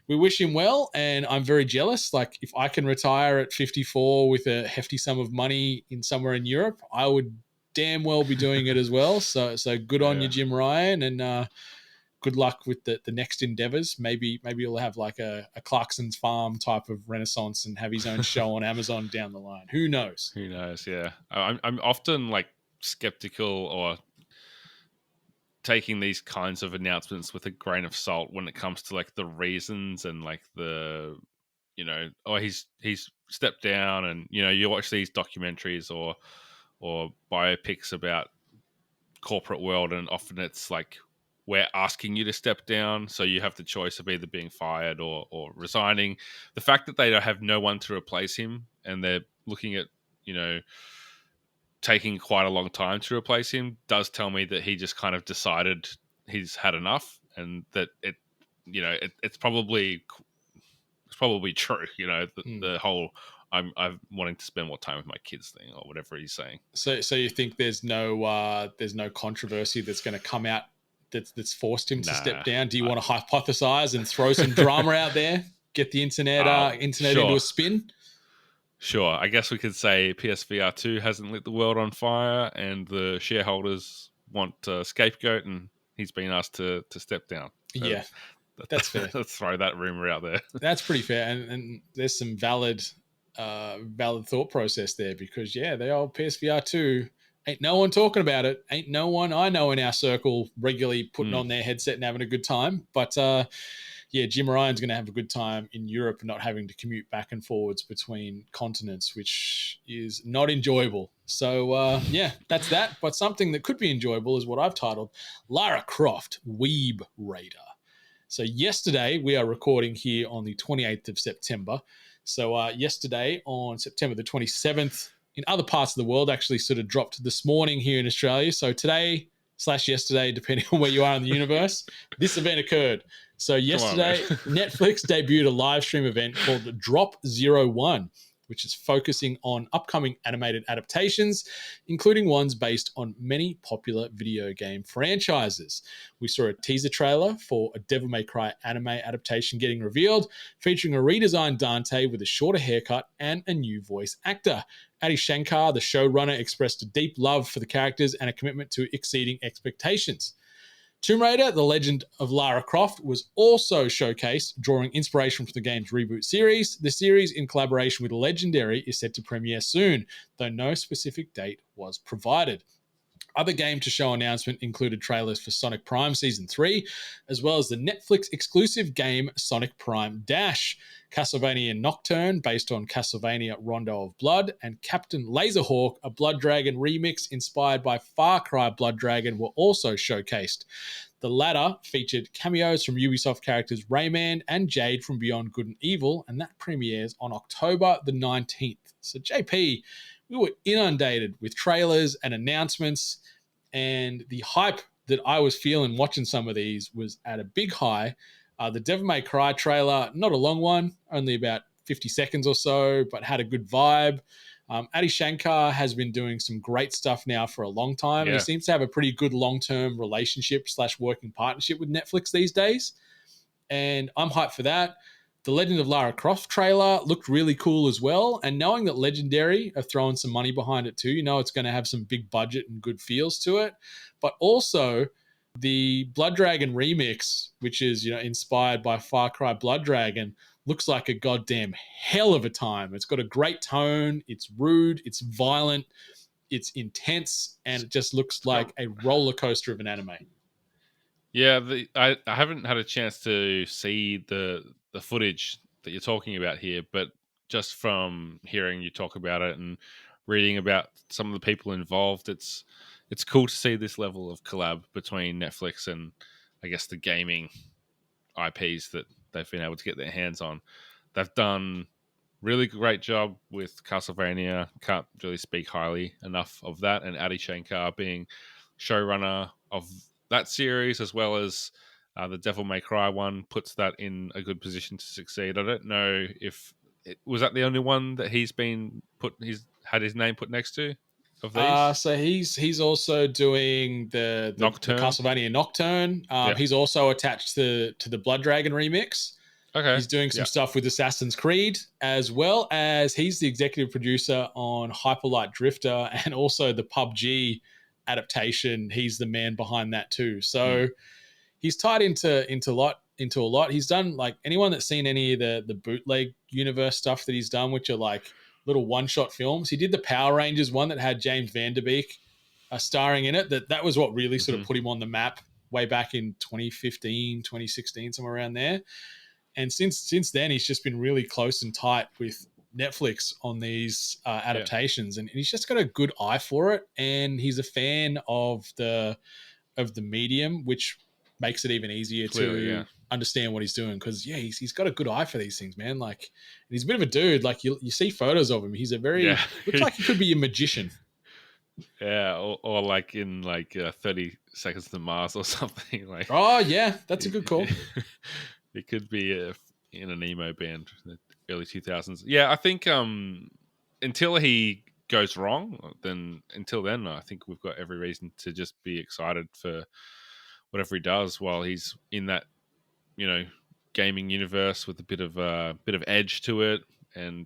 we wish him well, and I'm very jealous. Like, if I can retire at 54 with a hefty sum of money in somewhere in Europe, I would damn well be doing it as well. So good on you, Jim Ryan, and good luck with the next endeavors. Maybe you'll have like a Clarkson's Farm type of renaissance and have his own show on Amazon down the line. Who knows? Who knows? Yeah, I'm often like skeptical or taking these kinds of announcements with a grain of salt when it comes to like the reasons and like the, oh, he's stepped down, and you watch these documentaries or biopics about corporate world, and often it's like we're asking you to step down, so you have the choice of either being fired or resigning. The fact that they don't have no one to replace him, and they're looking at taking quite a long time to replace him, does tell me that he just kind of decided he's had enough, and that it's probably true. The whole I'm wanting to spend more time with my kids thing, or whatever he's saying. So you think there's no controversy that's going to come out that's forced him to step down? Do you want to hypothesize and throw some drama out there? Get the internet into a spin? Sure. I guess we could say PSVR 2 hasn't lit the world on fire, and the shareholders want a scapegoat, and he's been asked to step down. So yeah, that's fair. Let's throw that rumor out there. That's pretty fair, and there's some valid thought process there, because the old PSVR 2, ain't no one talking about it. Ain't no one I know in our circle regularly putting on their headset and having a good time. But Jim Ryan's going to have a good time in Europe, not having to commute back and forwards between continents, which is not enjoyable. So that's that. But something that could be enjoyable is what I've titled Lara Croft Weeb Raider. So yesterday, we are recording here on the 28th of September. So yesterday on September the 27th, in other parts of the world, actually sort of dropped this morning here in Australia. So today/yesterday, depending on where you are in the universe, this event occurred. So yesterday, Netflix debuted a live stream event called Drop 01, which is focusing on upcoming animated adaptations, including ones based on many popular video game franchises. We saw a teaser trailer for a Devil May Cry anime adaptation getting revealed, featuring a redesigned Dante with a shorter haircut and a new voice actor. Adi Shankar, the showrunner, expressed a deep love for the characters and a commitment to exceeding expectations. Tomb Raider, The Legend of Lara Croft, was also showcased, drawing inspiration from the game's reboot series. The series, in collaboration with Legendary, is set to premiere soon, though no specific date was provided. Other game to show announcement included trailers for Sonic Prime Season 3, as well as the Netflix exclusive game Sonic Prime Dash, Castlevania Nocturne, based on Castlevania Rondo of Blood, and Captain Laserhawk, a Blood Dragon remix inspired by Far Cry Blood Dragon, were also showcased. The latter featured cameos from Ubisoft characters Rayman and Jade from Beyond Good and Evil, and that premieres on October the 19th. So JP, we were inundated with trailers and announcements, and the hype that I was feeling watching some of these was at a big high. The Devil May Cry trailer, not a long one, only about 50 seconds or so, but had a good vibe. Adi Shankar has been doing some great stuff now for a long time. And he seems to have a pretty good long-term relationship/working partnership with Netflix these days. And I'm hyped for that. The Legend of Lara Croft trailer looked really cool as well. And knowing that Legendary are throwing some money behind it too, it's going to have some big budget and good feels to it. But also the Blood Dragon remix, which is, inspired by Far Cry Blood Dragon, looks like a goddamn hell of a time. It's got a great tone. It's rude. It's violent. It's intense. And it just looks like a roller coaster of an anime. Yeah, I haven't had a chance to see the footage that you're talking about here, but just from hearing you talk about it and reading about some of the people involved, it's cool to see this level of collab between Netflix and, I guess, the gaming IPs that they've been able to get their hands on. They've done really great job with Castlevania. Can't really speak highly enough of that, and Adi Shankar being showrunner of that series, as well as the Devil May Cry one, puts that in a good position to succeed. I don't know if was that the only one that he's had his name put next to of these. So he's also doing the Nocturne. Castlevania Nocturne. He's also attached to the Blood Dragon remix. Okay. He's doing some stuff with Assassin's Creed, as well as he's the executive producer on Hyperlight Drifter and also the PUBG adaptation. He's the man behind that too. So he's tied into a lot. He's done, like, anyone that's seen any of the bootleg universe stuff that he's done, which are like little one-shot films. He did the Power Rangers one that had James Van Der Beek starring in it. That was what really sort of put him on the map way back in 2015, 2016, somewhere around there. And since then, he's just been really close and tight with Netflix on these adaptations, and he's just got a good eye for it. And he's a fan of the medium, which makes it even easier to understand what he's doing. Because he's got a good eye for these things, man. Like, he's a bit of a dude. Like, you see photos of him. He's a very looks like he could be a magician. Yeah, or like in 30 Seconds to Mars or something. Like, oh yeah, that's a good call. It could be in an emo band in the early 2000s. Yeah, I think until he goes wrong, then I think we've got every reason to just be excited for whatever he does while he's in that, gaming universe with a bit of edge to it and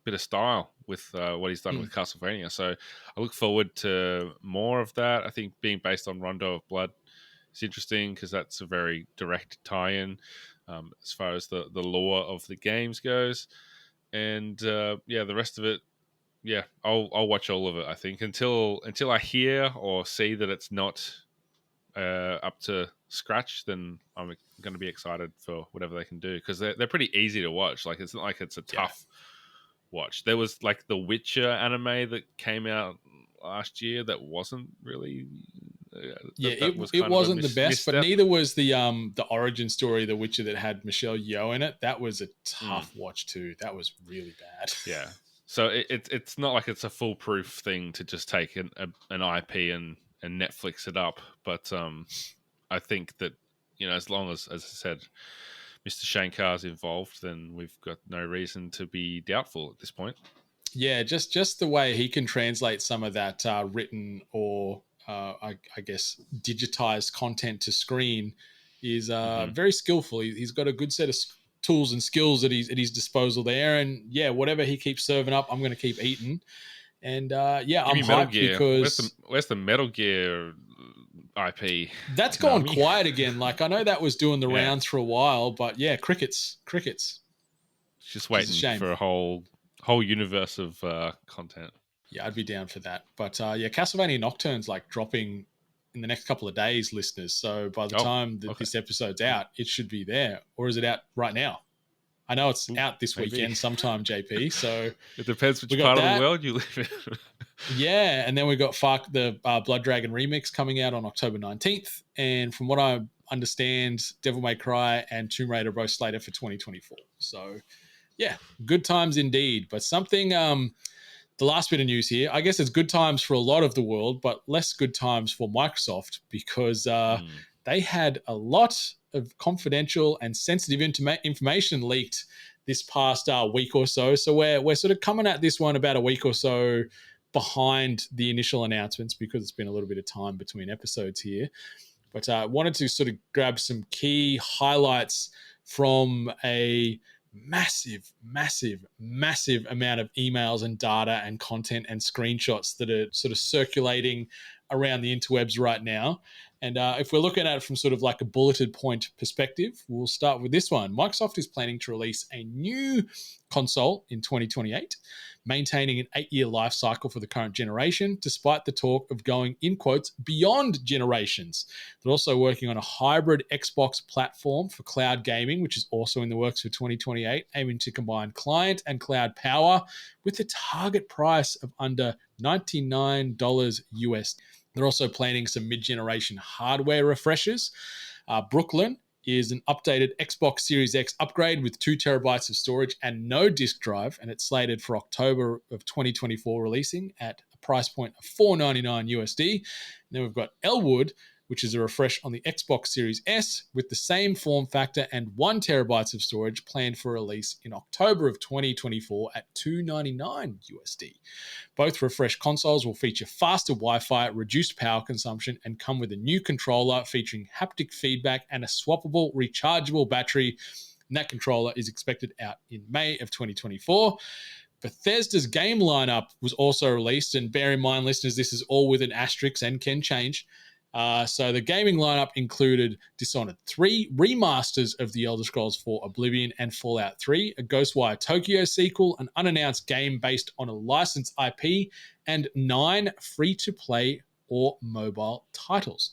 bit of style with what he's done with Castlevania. So I look forward to more of that. I think being based on Rondo of Blood is interesting because that's a very direct tie-in as far as the lore of the games goes. And the rest of it, I'll watch all of it. I think until I hear or see that it's not up to scratch, then I'm going to be excited for whatever they can do because they're pretty easy to watch. Like, it's not like it's a tough watch. There was like the Witcher anime that came out last year that wasn't really it wasn't the best, but neither was the origin story of The Witcher that had Michelle Yeoh in it. That was a tough watch too. That was really bad. Yeah, so it's not like it's a foolproof thing to just take an IP and Netflix it up. But I think that as long as I said, Mr. Shankar's involved, then we've got no reason to be doubtful at this point. Yeah, just the way he can translate some of that written or I guess digitized content to screen is very skillful. He's got a good set of tools and skills at his disposal there, and whatever he keeps serving up, I'm going to keep eating. And I'm hyped because where's the Metal Gear IP? That's gone quiet again. Like, I know that was doing the rounds for a while, but crickets. Just waiting for a whole universe of content. Yeah, I'd be down for that. But Castlevania Nocturne's like dropping in the next couple of days, listeners. So by the time that this episode's out, it should be there. Or is it out right now? I know it's out this weekend sometime, JP. So it depends which part of the world you live in. Yeah, and then we've got the Blood Dragon remix coming out on October 19th. And from what I understand, Devil May Cry and Tomb Raider are both slated for 2024. So yeah, good times indeed. But something... the last bit of news here, I guess it's good times for a lot of the world, but less good times for Microsoft because they had a lot of confidential and sensitive information leaked this past week or so. So we're sort of coming at this one about a week or so behind the initial announcements because it's been a little bit of time between episodes here. But I wanted to sort of grab some key highlights from a massive amount of emails and data and content and screenshots that are sort of circulating around the interwebs right now. And if we're looking at it from sort of like a bulleted point perspective, we'll start with this one. Microsoft is planning to release a new console in 2028, maintaining an 8-year life cycle for the current generation, despite the talk of going, in quotes, beyond generations. They're also working on a hybrid Xbox platform for cloud gaming, which is also in the works for 2028, aiming to combine client and cloud power with a target price of under $99 US. They're also planning some mid-generation hardware refreshes. Brooklyn is an updated Xbox Series X upgrade with 2 terabytes of storage and no disk drive, and it's slated for October of 2024 releasing at a price point of $499 USD. And then we've got Elwood, which is a refresh on the Xbox Series S with the same form factor and 1 terabytes of storage planned for release in October of 2024 at $299 USD. Both refreshed consoles will feature faster Wi-Fi, reduced power consumption, and come with a new controller featuring haptic feedback and a swappable rechargeable battery. and that controller is expected out in May of 2024. Bethesda's game lineup was also released, and bear in mind, listeners, this is all with an asterisk and can change. So the gaming lineup included Dishonored 3, remasters of The Elder Scrolls 4 Oblivion and Fallout 3, a Ghostwire Tokyo sequel, an unannounced game based on a licensed IP, and 9 free-to-play or mobile titles.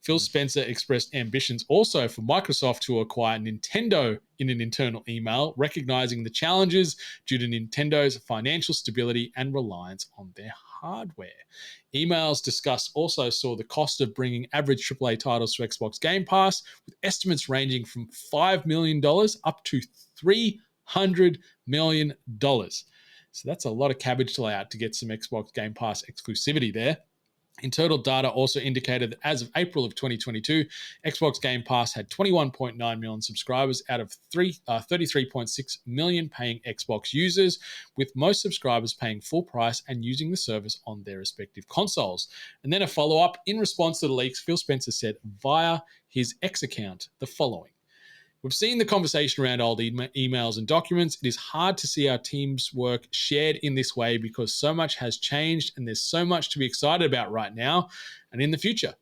Phil Spencer expressed ambitions also for Microsoft to acquire Nintendo in an internal email, recognizing the challenges due to Nintendo's financial stability and reliance on their hardware. Emails discussed also saw the cost of bringing average AAA titles to Xbox Game Pass, with estimates ranging from $5 million up to $300 million. So that's a lot of cabbage to lay out to get some Xbox Game Pass exclusivity there. Internal data also indicated that as of April of 2022, Xbox Game Pass had 21.9 million subscribers out of 33.6 million paying Xbox users, with most subscribers paying full price and using the service on their respective consoles. And then a follow-up in response to the leaks, Phil Spencer said via his X account the following. We've seen the conversation around old emails and documents. It is hard to see our team's work shared in this way because so much has changed and there's so much to be excited about right now and in the future.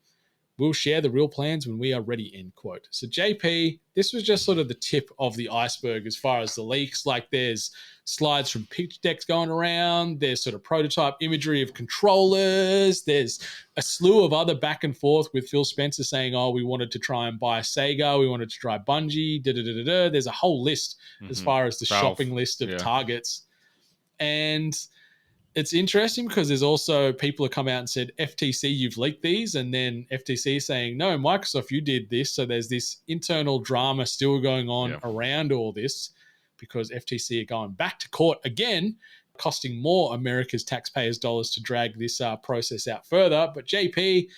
We'll share the real plans when we are ready, end quote. So JP, this was just sort of the tip of the iceberg as far as the leaks. Like there's slides from pitch decks going around. There's sort of prototype imagery of controllers. There's a slew of other back and forth with Phil Spencer saying, oh, we wanted to try and buy Sega. We wanted to try Bungie. There's a whole list as far as the shopping list of targets. And it's interesting because there's also people who come out and said, FTC, you've leaked these. And then FTC saying, no, Microsoft, you did this. So there's this internal drama still going on around all this because FTC are going back to court again, costing more America's taxpayers' dollars to drag this process out further. But JP,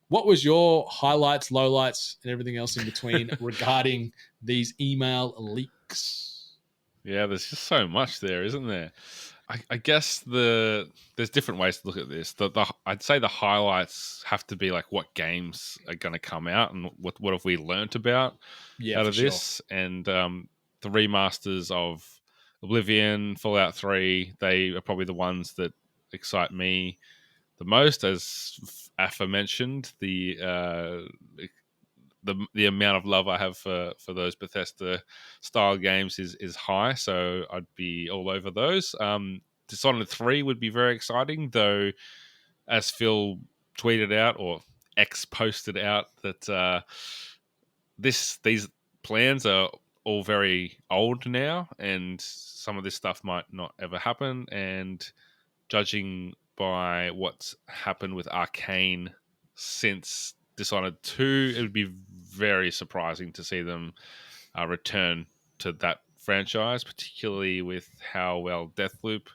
what was your highlights, lowlights, and everything else in between regarding these email leaks? Yeah, there's just so much there, isn't there? I guess there's different ways to look at this. I'd say the highlights have to be like what games are going to come out and what have we learnt about out of this. Sure. And the remasters of Oblivion, Fallout 3, they are probably the ones that excite me the most. As aforementioned, the amount of love I have for those Bethesda style games is high, so I'd be all over those. Dishonored 3 would be very exciting, though, as Phil tweeted out or X posted out that these plans are all very old now, and some of this stuff might not ever happen. And judging by what's happened with Arcane since Dishonored 2, it would be very surprising to see them return to that franchise, particularly with how well Deathloop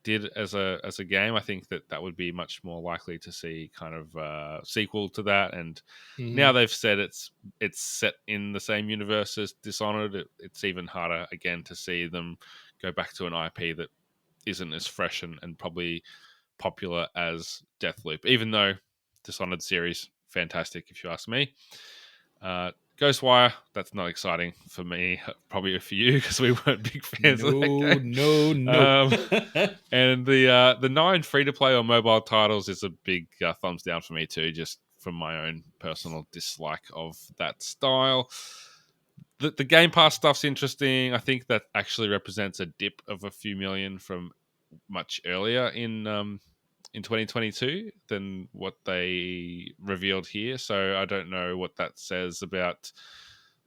did as a game. I think that would be much more likely to see kind of a sequel to that. And now they've said it's set in the same universe as Dishonored. It's even harder again to see them go back to an IP that isn't as fresh and probably popular as Deathloop, even though Dishonored series, fantastic if you ask me. Ghostwire, that's not exciting for me, probably for you because we weren't big fans of that game. No. And the 9 free-to-play or mobile titles is a big thumbs down for me too, just from my own personal dislike of that style. The Game Pass stuff's interesting. I think that actually represents a dip of a few million from much earlier in 2022 than what they revealed here. So I don't know what that says about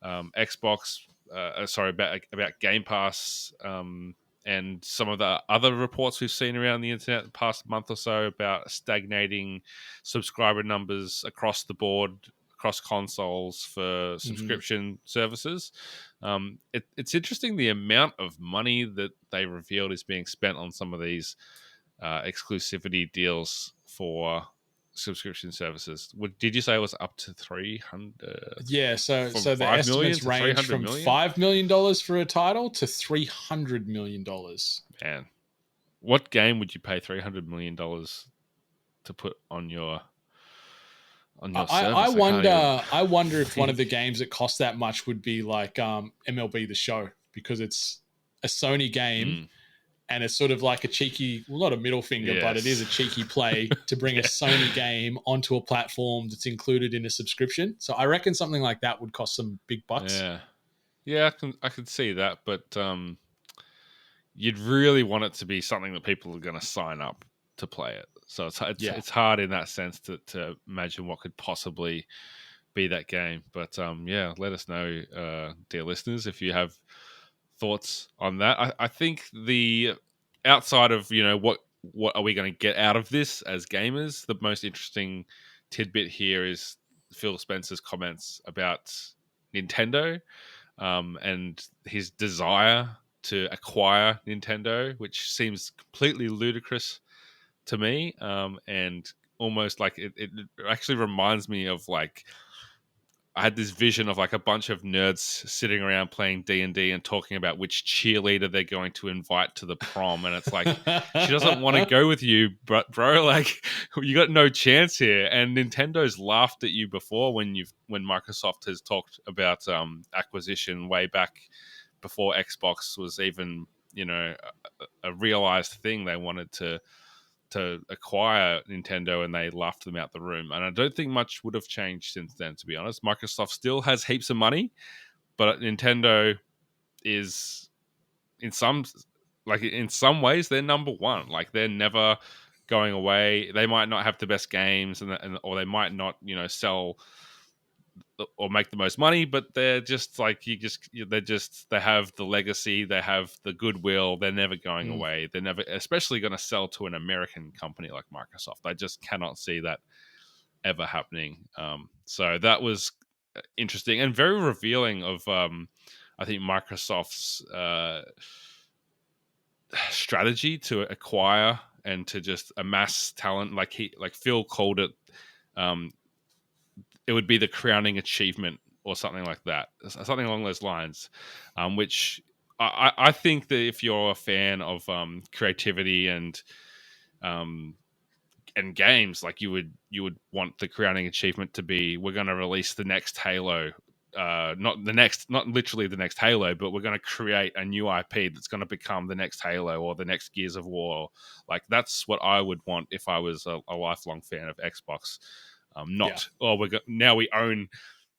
Xbox. About Game Pass and some of the other reports we've seen around the internet the past month or so about stagnating subscriber numbers across the board, across consoles for subscription services. It's interesting the amount of money that they revealed is being spent on some of these exclusivity deals for subscription services. Did you say it was up to 300? Yeah, so the estimates range from $5 million for a title to $300 million. Man, what game would you pay $300 million to put on your on your I service. I wonder if one of the games that costs that much would be like MLB The Show, because it's a Sony game. Mm, And it's sort of like a cheeky, well, not a middle finger, but it is a yes. cheeky play to bring a Yeah. Sony game onto a platform that's included in a subscription. So I reckon something like that would cost some big bucks. Yeah. Yeah, I can see that, but you'd really want it to be something that people are going to sign up to play it. So Yeah. it's hard in that sense to imagine what could possibly be that game. But yeah, let us know, dear listeners, if you have thoughts on that. I think the outside of what are we going to get out of this as gamers, the most interesting tidbit here is Phil Spencer's comments about Nintendo, and his desire to acquire Nintendo, which seems completely ludicrous to me, and almost like it actually reminds me of like I had this vision of like a bunch of nerds sitting around playing D&D and talking about which cheerleader they're going to invite to the prom, and it's like she doesn't want to go with you, but bro, like you got no chance here. And Nintendo's laughed at you before when Microsoft has talked about acquisition way back before Xbox was even a realized thing. They wanted to acquire Nintendo, and they laughed them out the room. And I don't think much would have changed since then, to be honest. Microsoft still has heaps of money, but Nintendo is in some ways they're number one. Like they're never going away. They might not have the best games, or they might not sell or make the most money, but they're just like they have the legacy, they have the goodwill. They're never going away. They're never, especially going to sell to an American company like Microsoft. I just cannot see that ever happening. So that was interesting and very revealing of I think Microsoft's strategy to acquire and to just amass talent. Like Phil called it. It would be the crowning achievement or something like that, something along those lines, which I think that if you're a fan of creativity and games, like you would want the crowning achievement to be, we're going to release the next Halo, not literally the next Halo, but we're going to create a new IP that's going to become the next Halo or the next Gears of War. Like that's what I would want if I was a lifelong fan of Xbox. Now we own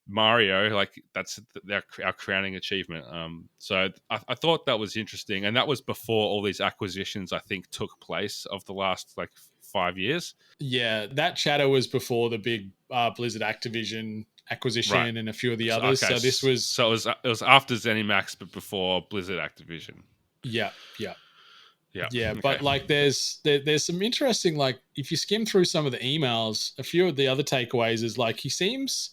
Mario. Like that's our crowning achievement. So I thought that was interesting, and that was before all these acquisitions I think took place of the last like 5 years. Yeah, that chatter was before the big Blizzard Activision acquisition, Right. And a few of the others. Okay. So this was it was after ZeniMax, but before Blizzard Activision. Yeah. Okay. But like there's some interesting, like if you skim through some of the emails, a few of the other takeaways is like he seems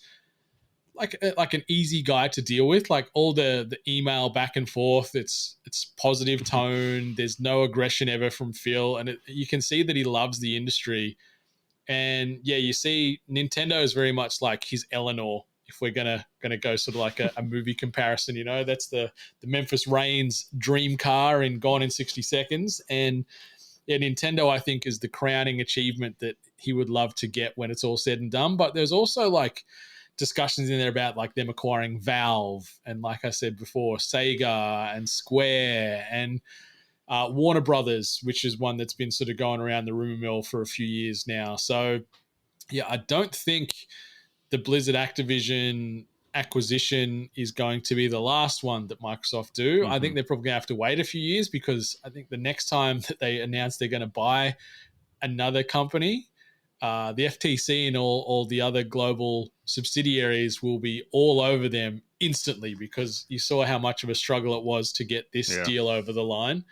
like an easy guy to deal with. Like all the email back and forth, it's positive tone. There's no aggression ever from Phil, and you can see that he loves the industry. And yeah, you see Nintendo is very much like his Eleanor. If we're gonna go sort of like a movie comparison, that's the Memphis Reign's dream car in Gone in 60 Seconds. And yeah, Nintendo I think is the crowning achievement that he would love to get when it's all said and done. But there's also like discussions in there about like them acquiring Valve and, like I said before, Sega and Square and Warner Brothers, which is one that's been sort of going around the rumor mill for a few years now. So yeah, I don't think the Blizzard Activision acquisition is going to be the last one that Microsoft do. I think they're probably going to have to wait a few years, because I think the next time that they announce they're going to buy another company, the FTC and all the other global subsidiaries will be all over them instantly, because you saw how much of a struggle it was to get this deal over the line.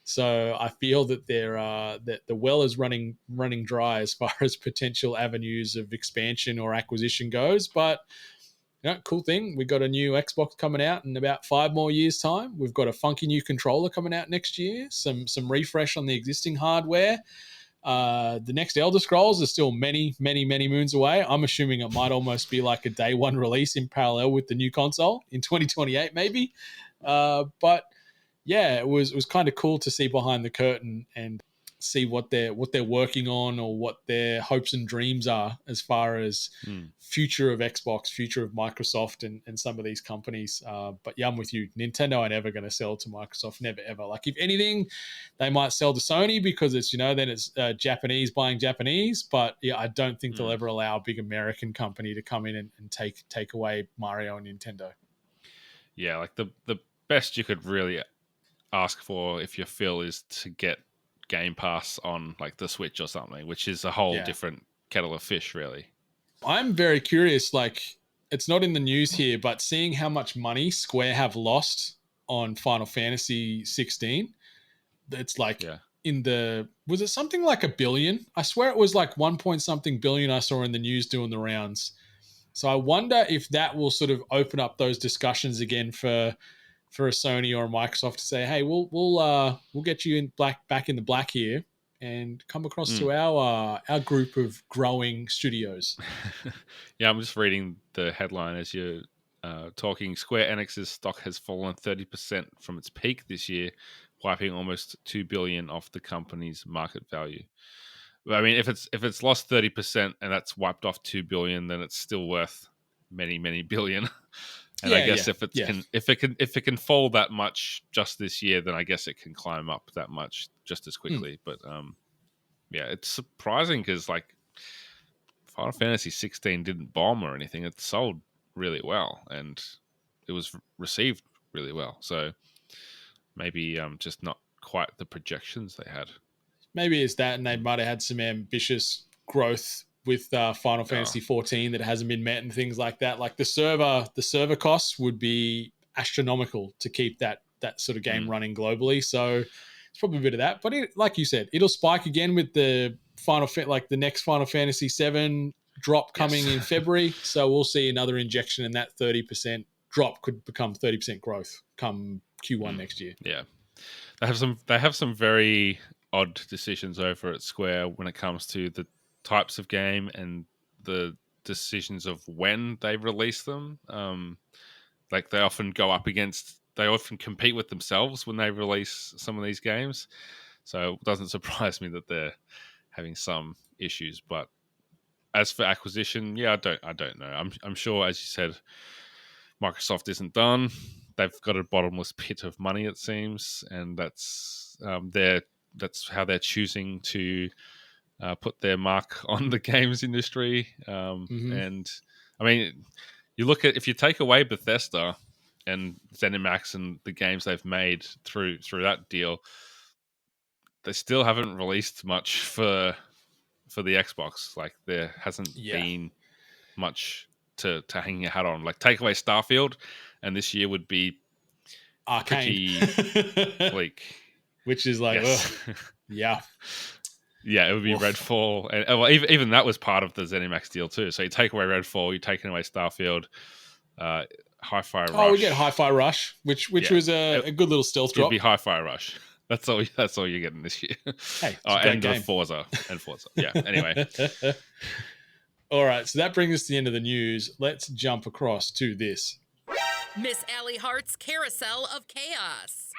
So I feel that that the well is running dry as far as potential avenues of expansion or acquisition goes. But cool thing, we got a new Xbox coming out in about 5 more years' time. We've got a funky new controller coming out next year. Some refresh on the existing hardware. The next Elder Scrolls is still many moons away. I'm assuming it might almost be like a day one release in parallel with the new console in 2028, maybe. But yeah, it was kind of cool to see behind the curtain and see what they're working on or what their hopes and dreams are as far as future of Xbox, future of Microsoft, and some of these companies. But yeah, I'm with you. Nintendo are never going to sell to Microsoft, never ever. Like if anything, they might sell to Sony because it's then it's Japanese buying Japanese. But yeah, I don't think they'll ever allow a big American company to come in and take away Mario and Nintendo. Yeah, like the best you could really ask for if you're Phil is to get Game Pass on like the Switch or something, which is a whole different kettle of fish, really. I'm very curious. Like, it's not in the news here, but seeing how much money Square have lost on Final Fantasy 16, it's like was it something like $1 billion? I swear it was like 1 point something billion I saw in the news doing the rounds. So I wonder if that will sort of open up those discussions again for a Sony or a Microsoft to say, hey, we'll get you back in the black here and come across to our group of growing studios. Yeah, I'm just reading the headline as you're talking. Square Enix's stock has fallen 30% from its peak this year, wiping almost $2 billion off the company's market value. I mean, if it's lost 30% and that's wiped off $2 billion, then it's still worth many, many billion. And I guess if it can fall that much just this year, then I guess it can climb up that much just as quickly. But it's surprising because like Final Fantasy 16 didn't bomb or anything. It sold really well and it was received really well. So maybe just not quite the projections they had. Maybe it's that, and they might have had some ambitious growth with Final Fantasy 14 that hasn't been met and things like that. Like the server costs would be astronomical to keep that sort of game running globally. So it's probably a bit of that. But like you said, it'll spike again with the the next Final Fantasy 7 drop coming in February. So we'll see another injection, and that 30% drop could become 30% growth come Q1 next year. Yeah, they have some very odd decisions over at Square when it comes to the types of game and the decisions of when they release them. Like they often compete with themselves when they release some of these games. So it doesn't surprise me that they're having some issues. But as for acquisition, I don't know. I'm sure, as you said, Microsoft isn't done. They've got a bottomless pit of money, it seems, and that's how they're choosing to put their mark on the games industry. And I mean, you look at, if you take away Bethesda and ZeniMax and the games they've made through that deal, they still haven't released much for the Xbox. Like there hasn't been much to hang your hat on. Like take away Starfield, and this year would be Arcane, pretty bleak. Which is like, yeah, it would be Redfall, and well, even that was part of the ZeniMax deal too. So you take away Redfall, you're taking away Starfield, Hi-Fi Rush. Oh, we get Hi-Fi Rush, which was a good little stealth drop. It'd be Hi-Fi Rush. That's all you're getting this year. Hey, it's a great game. Forza. Yeah. Anyway. All right, so that brings us to the end of the news. Let's jump across to this. Miss Allie Hart's Carousel of Chaos.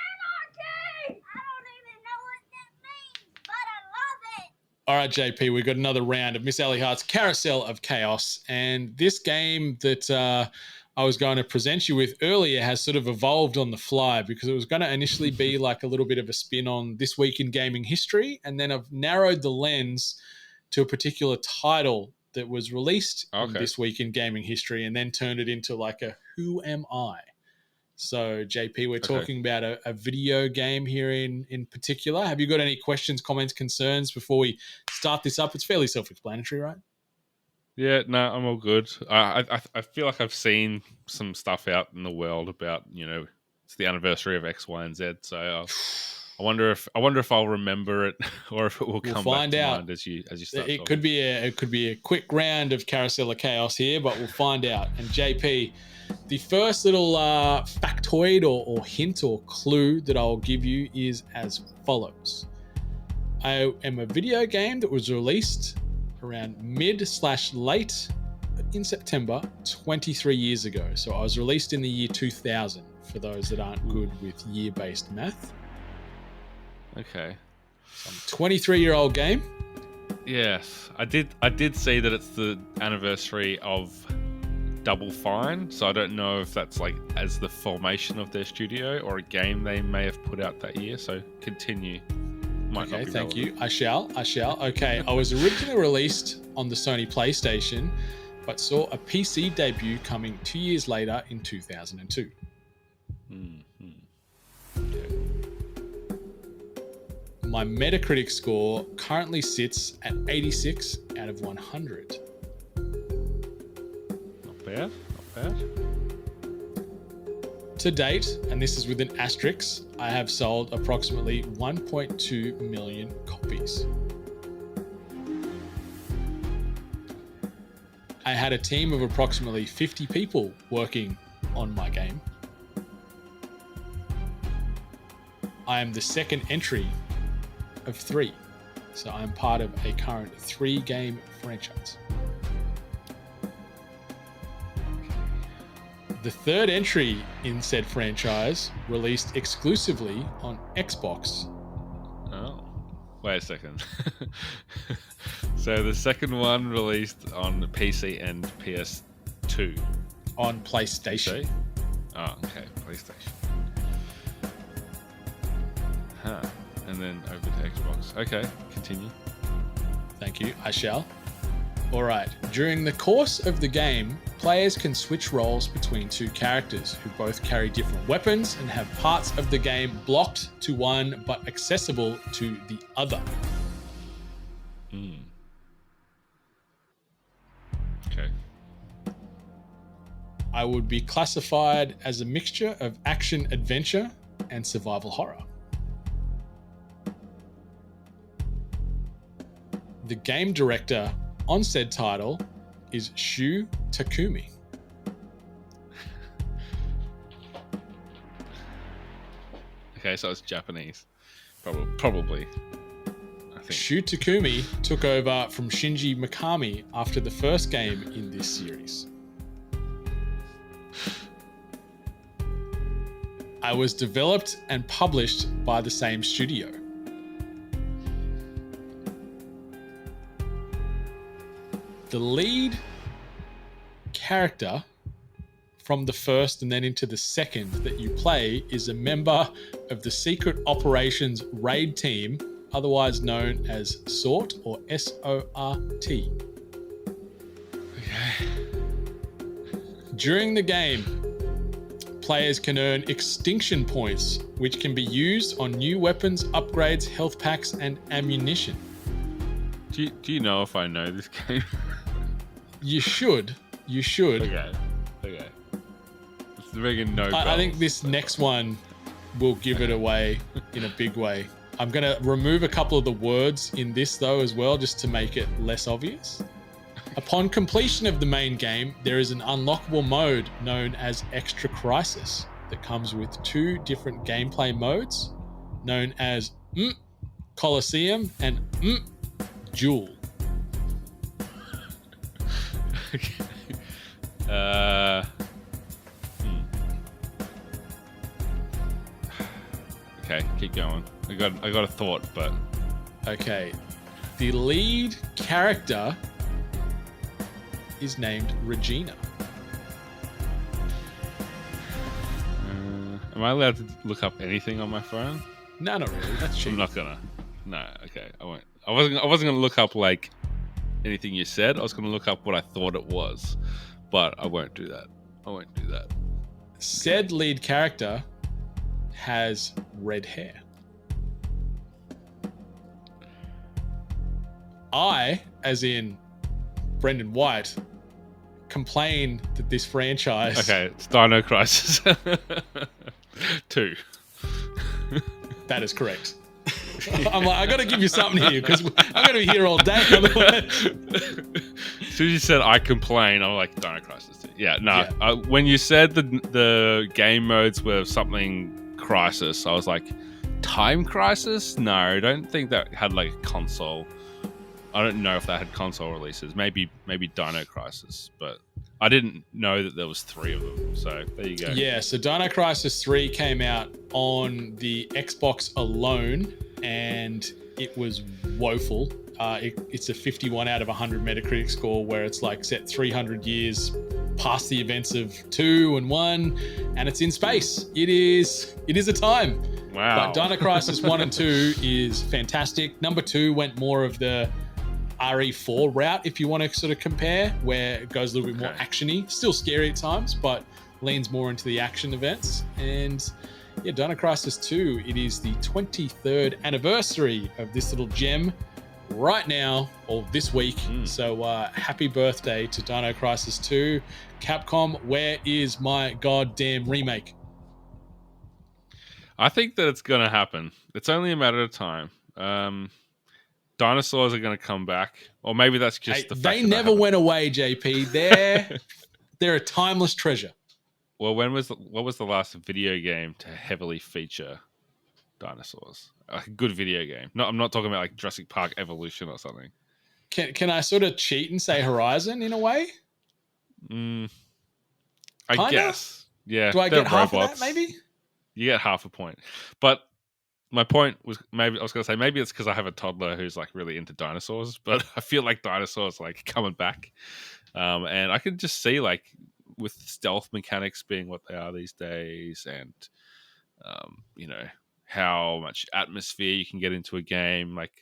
Anarchy! I don't even know what that means, but I love it! All right, JP, we've got another round of Miss Allie Hart's Carousel of Chaos. And this game that I was going to present you with earlier has sort of evolved on the fly because it was going to initially be like a little bit of a spin on This Week in Gaming History. And then I've narrowed the lens to a particular title that was released in This Week in Gaming History and then turned it into like a Who Am I? So, JP, we're talking about a video game here in particular. Have you got any questions, comments, concerns before we start this up? It's fairly self-explanatory, right? Yeah, no, I'm all good. I feel like I've seen some stuff out in the world about, it's the anniversary of X, Y, and Z. So I wonder if I'll remember it or if it will come back to mind as you start. It could be a quick round of Carousel of Chaos here, but we'll find out. And JP, the first little factoid or hint or clue that I'll give you is as follows. I am a video game that was released around mid/late in September 23 years ago. So I was released in the year 2000 for those that aren't good with year-based math. Okay. Some 23-year-old game. Yes, I did see that it's the anniversary of Double Fine, so I don't know if that's like as the formation of their studio or a game they may have put out that year. So continue. Might not Okay, be thank you. relevant. I shall. Okay, I was originally released on the Sony PlayStation, but saw a PC debut coming 2 years later in 2002. My Metacritic score currently sits at 86 out of 100. Not bad. Not bad. To date, and this is with an asterisk, I have sold approximately 1.2 million copies. I had a team of approximately 50 people working on my game. I am the second entry of 3, so I'm part of a current 3-game franchise. The third entry in said franchise released exclusively on Xbox. Oh, wait a second. So the second one released on the PC and PS2. On PlayStation. PC? Oh, okay, PlayStation. Huh. And then over to Xbox. Okay, continue. Thank you. I shall. All right. During the course of the game, players can switch roles between 2 characters who both carry different weapons and have parts of the game blocked to one but accessible to the other. Okay. I would be classified as a mixture of action adventure and survival horror. The game director on said title is Shu Takumi. Okay, so it's Japanese. Probably. I think. Shu Takumi took over from Shinji Mikami after the first game in this series. I was developed and published by the same studio. The lead character from the first and then into the second that you play is a member of the Secret Operations Raid Team, otherwise known as SORT or S-O-R-T. Okay. During the game, players can earn extinction points, which can be used on new weapons, upgrades, health packs, and ammunition. Do you know if I know this game? You should. Okay. It's the friggin' no. I think this next one will give it away in a big way. I'm going to remove a couple of the words in this, though, as well, just to make it less obvious. Upon completion of the main game, there is an unlockable mode known as Extra Crisis that comes with 2 different gameplay modes known as Coliseum and Duel. Okay. Okay, keep going. I got a thought, but Okay. The lead character is named Regina. am I allowed to look up anything on my phone? No, not really. That's cheap. I'm not gonna. No, okay, I won't. I wasn't gonna look up like anything you said. I was gonna look up what I thought it was, but I won't do that. Said lead character has red hair. I, as in Brendan White, complain that this franchise... Okay, it's Dino Crisis 2. That is correct. I'm like, I got to give you something here because I'm going to be here all day. Otherwise. As soon as you said I complain, I'm like Dino Crisis 2. Yeah, no. Yeah. When you said the game modes were something Crisis, I was like, Time Crisis? No, I don't think that had like a console. I don't know if that had console releases. Maybe Dino Crisis, but I didn't know that there was 3 of them. So there you go. Yeah, so Dino Crisis 3 came out on the Xbox alone, and it was woeful. It's a 51 out of 100 Metacritic score, where it's like set 300 years past the events of 2 and 1, and it's in space. It is a time. Wow. But Dino Crisis 1 and 2 is fantastic. Number 2 went more of the RE4 route, if you want to sort of compare, where it goes a little bit more action-y. Still scary at times, but leans more into the action events. And yeah, Dino Crisis 2, it is the 23rd anniversary of this little gem right now, or this week. So happy birthday to Dino Crisis 2. Capcom, where is my goddamn remake? I think that it's going to happen. It's only a matter of time. Dinosaurs are going to come back, or maybe that's just the fact they that never went away, JP. They're a timeless treasure. Well, what was the last video game to heavily feature dinosaurs? A good video game. No, I'm not talking about like Jurassic Park Evolution or something. Can I sort of cheat and say Horizon in a way? I guess. Yeah. Do I get half of that, maybe? You get half a point. But my point was, maybe I was going to say, maybe it's because I have a toddler who's like really into dinosaurs, but I feel like dinosaurs like coming back. And I can just see like with stealth mechanics being what they are these days, and how much atmosphere you can get into a game, like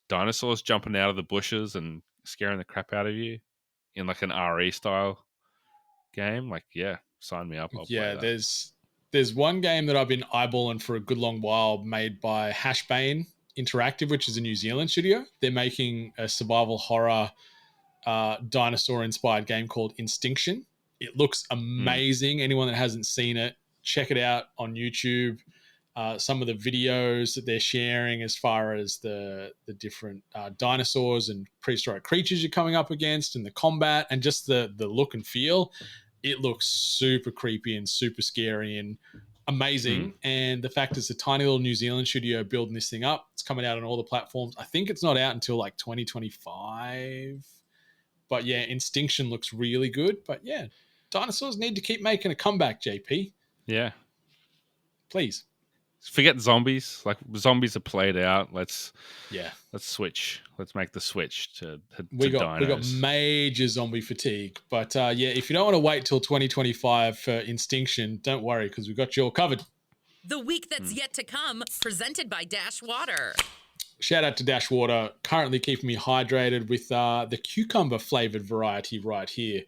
dinosaurs jumping out of the bushes and scaring the crap out of you in like an RE style game. Like, yeah, sign me up. I'll play that. There's one game that I've been eyeballing for a good long while, made by Hashbane Interactive, which is a New Zealand studio. They're making a survival horror dinosaur-inspired game called Instinction. It looks amazing. Anyone that hasn't seen it, check it out on YouTube. Some of the videos that they're sharing as far as the different dinosaurs and prehistoric creatures you're coming up against, and the combat, and just the look and feel. It looks super creepy and super scary and amazing. And the fact it's a tiny little New Zealand studio building this thing up. It's coming out on all the platforms. I think it's not out until like 2025. But yeah, Instinction looks really good. But yeah, dinosaurs need to keep making a comeback, JP. Yeah. Please. Forget zombies. Like, zombies are played out. Let's switch. Let's make the switch to dinos. We got major zombie fatigue. But yeah, if you don't want to wait till 2025 for Instinction, don't worry, because we've got you all covered. The week that's yet to come, presented by Dash Water. Shout out to Dash Water, currently keeping me hydrated with the cucumber flavored variety right here.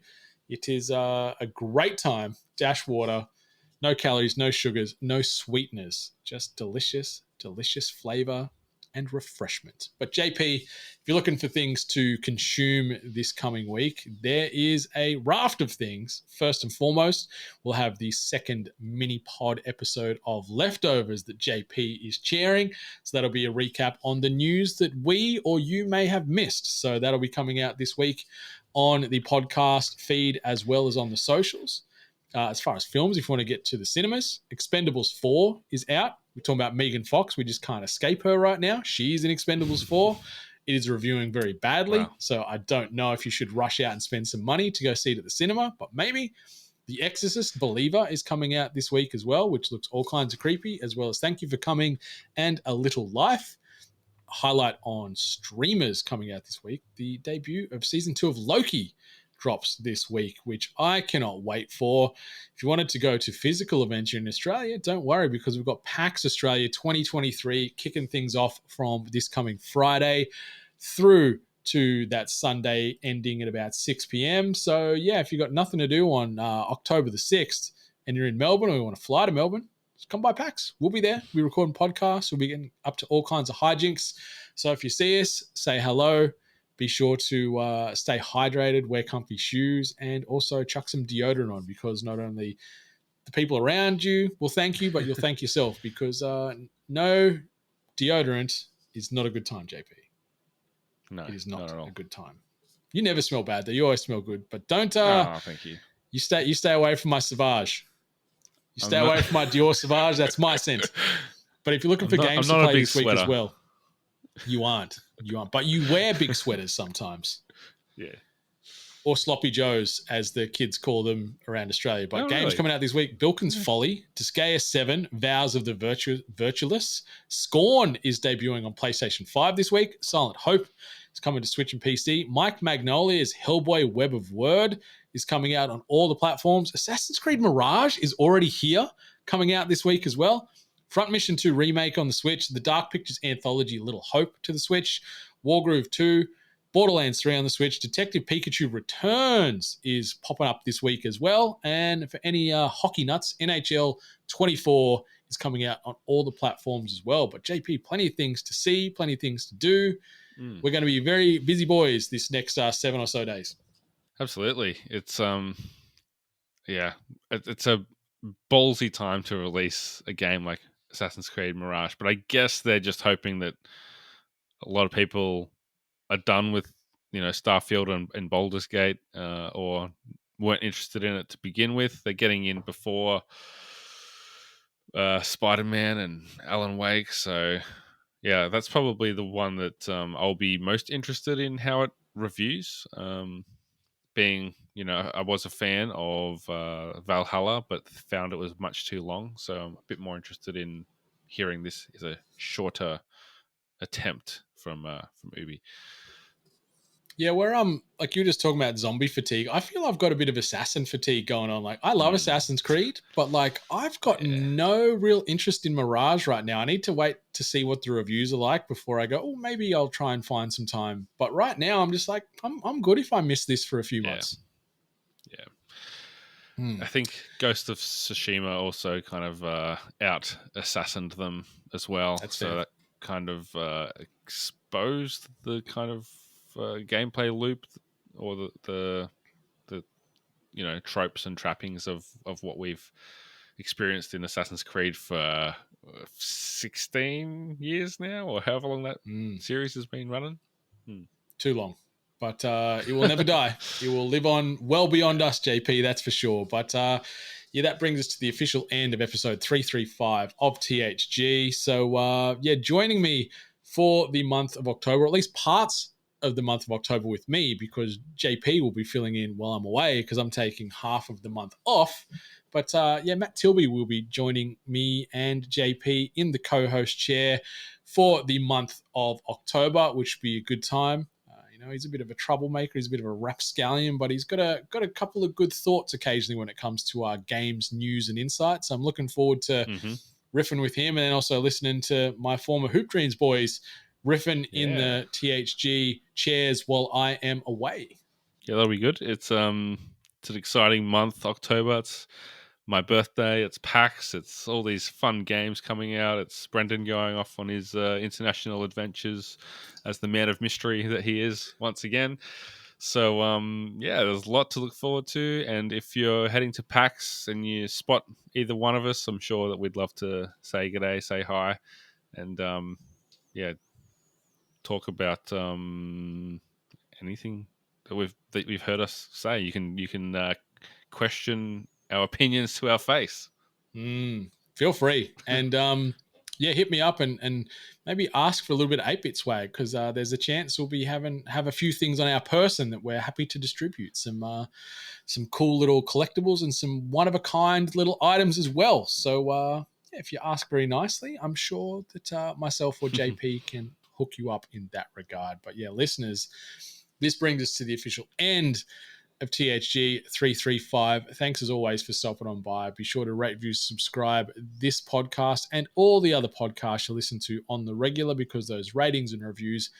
It is a great time. Dash Water. No calories, no sugars, no sweeteners, just delicious, delicious flavor and refreshment. But JP, if you're looking for things to consume this coming week, there is a raft of things. First and foremost, we'll have the second mini pod episode of Leftovers that JP is chairing. So that'll be a recap on the news that we or you may have missed. So that'll be coming out this week on the podcast feed as well as on the socials. As far as films, if you want to get to the cinemas, Expendables 4 is out. We're talking about Megan Fox. We just can't escape her right now. She's in Expendables 4. It is reviewing very badly. Wow. So I don't know if you should rush out and spend some money to go see it at the cinema, but maybe. The Exorcist Believer is coming out this week as well, which looks all kinds of creepy, as well as Thank You for Coming and A Little Life. Highlight on streamers coming out this week. The debut of season 2 of Loki drops this week, which I cannot wait for. If you wanted to go to physical events in Australia, don't worry, because we've got PAX Australia 2023 kicking things off from this coming Friday through to that Sunday ending at about 6 p.m. So yeah, if you've got nothing to do on October the 6th and you're in Melbourne or you want to fly to Melbourne, just come by PAX. We'll be there. We're recording podcasts. We'll be getting up to all kinds of hijinks. So if you see us, say hello. Be sure to stay hydrated, wear comfy shoes, and also chuck some deodorant on, because not only the people around you will thank you, but you'll thank yourself, because no deodorant is not a good time, JP. No, it is not a good time. You never smell bad, though. You always smell good. But don't. Thank you. You stay away from my Sauvage. You stay away from my Dior Sauvage. That's my scent. But if you're looking for games to play this week as well, you aren't. But you wear big sweaters sometimes. Yeah. or Sloppy Joes, as the kids call them around Australia. But games really? coming out this week: Bilkins Folly, Disgaea 7, Vows of the Virtueless. Scorn is debuting on PlayStation 5 this week. Silent Hope is coming to Switch and PC. Mike Magnolia's Hellboy Web of Word is coming out on all the platforms. Assassin's Creed Mirage is already here, coming out this week as well. Front Mission 2 Remake on the Switch. The Dark Pictures Anthology Little Hope to the Switch. Wargroove 2. Borderlands 3 on the Switch. Detective Pikachu Returns is popping up this week as well. And for any hockey nuts, NHL 24 is coming out on all the platforms as well. But JP, plenty of things to see, plenty of things to do. We're going to be very busy boys this next 7 or so days. Absolutely. It's it's a ballsy time to release a game like Assassin's Creed Mirage, but I guess they're just hoping that a lot of people are done with, Starfield and Baldur's Gate, or weren't interested in it to begin with. They're getting in before Spider-Man and Alan Wake, so yeah, that's probably the one that I'll be most interested in how it reviews. Being, I was a fan of Valhalla, but found it was much too long, so I'm a bit more interested in hearing this is a shorter attempt from Ubi. Yeah, where like you were just talking about zombie fatigue, I feel I've got a bit of assassin fatigue going on. Like, I love Assassin's Creed, but like I've got no real interest in Mirage right now. I need to wait to see what the reviews are like before I go, oh, maybe I'll try and find some time. But right now I'm just like, I'm good if I miss this for a few months. Yeah. I think Ghost of Tsushima also kind of out assassined them as well. That's so fair. that kind of exposed the kind of gameplay loop or the tropes and trappings of what we've experienced in Assassin's Creed for 16 years now, or however long that series has been running. Too long. But it will never die. It will live on well beyond us, JP, that's for sure. But that brings us to the official end of episode 335 of THG. So, joining me for the month of October, or at least parts of the month of October with me, because JP will be filling in while I'm away because I'm taking half of the month off. But Matt Tilby will be joining me and JP in the co-host chair for the month of October, which will be a good time. He's a bit of a troublemaker. He's a bit of a rapscallion, but he's got a couple of good thoughts occasionally when it comes to our games, news, and insights. So I'm looking forward to riffing with him, and then also listening to my former Hoop Dreams boys riffing in the THG chairs while I am away. Yeah, that'll be good. It's an exciting month, October. It's my birthday. It's PAX. It's all these fun games coming out. It's Brendan going off on his international adventures as the man of mystery that he is once again. So, there's a lot to look forward to. And if you're heading to PAX and you spot either one of us, I'm sure that we'd love to say g'day, say hi, and talk about anything that we've heard us say. You can question our opinions to our face. Feel free. And hit me up and maybe ask for a little bit of 8-bit swag, because there's a chance we'll be have a few things on our person that we're happy to distribute. Some cool little collectibles and some one-of-a-kind little items as well. So if you ask very nicely, I'm sure that myself or JP can hook you up in that regard. But listeners, this brings us to the official end of THG 335. Thanks as always for stopping on by. Be sure to rate, review, subscribe this podcast and all the other podcasts you listen to on the regular, because those ratings and reviews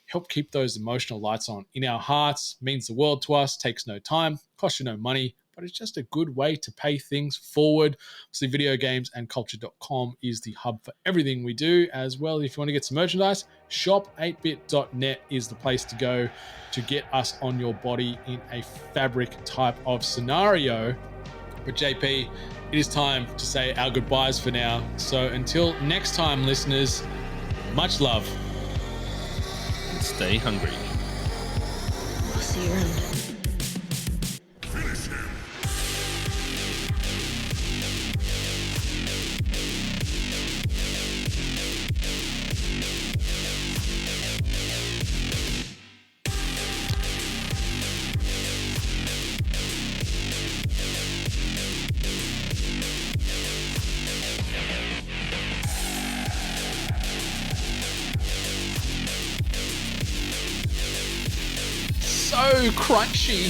help keep those emotional lights on in our hearts. Means the world to us. Takes no time, costs you no money, but it's just a good way to pay things forward. So videogamesandculture.com is the hub for everything we do. As well, if you want to get some merchandise, shop8bit.net is the place to go to get us on your body in a fabric type of scenario. But JP, it is time to say our goodbyes for now. So until next time, listeners, much love. And stay hungry. I'll see you around. Finish him. so crunchy.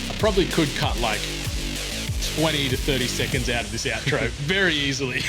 I probably could cut like 20 to 30 seconds out of this outro very easily.